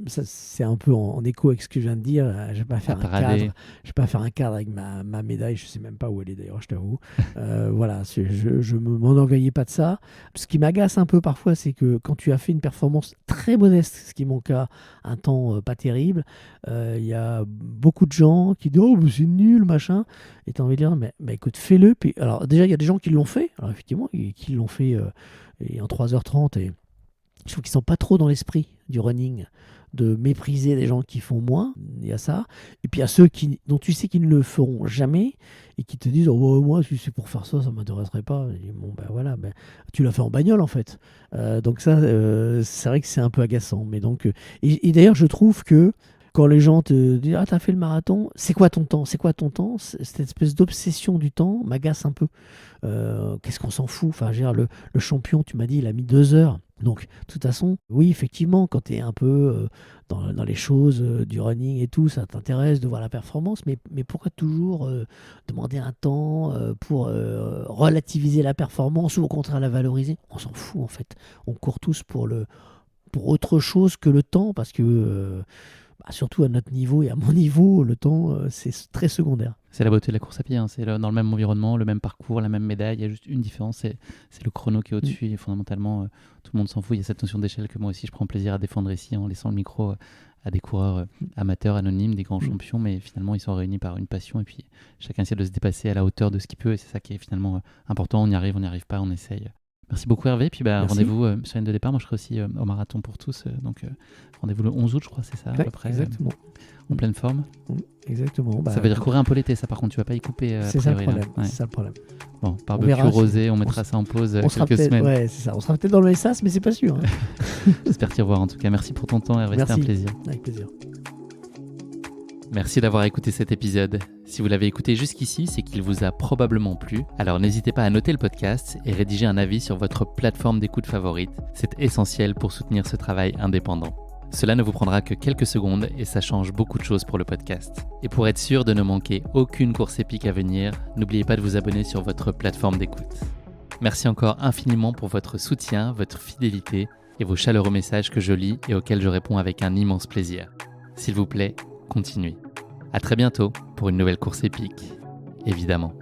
ça, c'est un peu en écho avec ce que je viens de dire. Je vais pas faire un cadre. Je vais pas faire un cadre avec ma médaille. Je sais même pas où elle est d'ailleurs, je t'avoue. Voilà, je m'enorgueillais pas de ça. Ce qui m'agace un peu parfois, c'est que quand tu as fait une performance très modeste, ce qui est mon cas, un temps pas terrible, il y a beaucoup de gens qui disent oh c'est nul machin. Et tu as envie de dire mais écoute fais-le. Puis, alors déjà il y a des gens qui l'ont fait. Alors effectivement qui l'ont fait et en 3h30 et je trouve qu'ils sont pas trop dans l'esprit du running, de mépriser les gens qui font moins. Il y a ça. Et puis il y a ceux dont tu sais qu'ils ne le feront jamais et qui te disent oh, moi, si c'est pour faire ça, ça ne m'intéresserait pas. Et bon, ben voilà, tu l'as fait en bagnole en fait. Donc ça, c'est vrai que c'est un peu agaçant. Mais donc, et d'ailleurs, je trouve que quand les gens te disent ah, t'as fait le marathon, c'est quoi ton temps? C'est quoi ton temps? Cette espèce d'obsession du temps m'agace un peu. Qu'est-ce qu'on s'en fout? Enfin, le champion, tu m'as dit, il a mis 2 heures. Donc, de toute façon, oui, effectivement, quand tu es un peu dans les choses du running et tout, ça t'intéresse de voir la performance, mais pourquoi toujours demander un temps pour relativiser la performance ou au contraire la valoriser? On s'en fout, en fait. On court tous pour autre chose que le temps, parce que surtout à notre niveau et à mon niveau, le temps, c'est très secondaire. C'est la beauté de la course à pied, hein. C'est dans le même environnement, le même parcours, la même médaille. Il y a juste une différence, c'est le chrono qui est au-dessus. Et fondamentalement, tout le monde s'en fout. Il y a cette notion d'échelle que moi aussi, je prends plaisir à défendre ici en laissant le micro à des coureurs amateurs, anonymes, des grands champions. Mais finalement, ils sont réunis par une passion. Et puis, chacun essaie de se dépasser à la hauteur de ce qu'il peut. Et c'est ça qui est finalement important. On y arrive, on n'y arrive pas, on essaye. Merci beaucoup Hervé, puis rendez-vous sur la ligne de départ, moi je serai aussi au marathon pour tous, donc rendez-vous le 11 août je crois, c'est ça à peu près. Exactement. En pleine forme. Exactement. Ça veut dire courir un peu l'été ça par contre, tu vas pas y couper. C'est ça le problème, c'est ça le problème. Bon, barbecue rosé, on mettra ça en pause quelques semaines. Ouais, c'est ça, on sera peut-être dans le SAS mais c'est pas sûr. J'espère t'y revoir en tout cas, merci pour ton temps Hervé, c'était un plaisir. Avec plaisir. Merci d'avoir écouté cet épisode. Si vous l'avez écouté jusqu'ici, c'est qu'il vous a probablement plu. Alors n'hésitez pas à noter le podcast et rédiger un avis sur votre plateforme d'écoute favorite. C'est essentiel pour soutenir ce travail indépendant. Cela ne vous prendra que quelques secondes et ça change beaucoup de choses pour le podcast. Et pour être sûr de ne manquer aucune course épique à venir, n'oubliez pas de vous abonner sur votre plateforme d'écoute. Merci encore infiniment pour votre soutien, votre fidélité et vos chaleureux messages que je lis et auxquels je réponds avec un immense plaisir. S'il vous plaît, continuez. À très bientôt pour une nouvelle course épique, évidemment.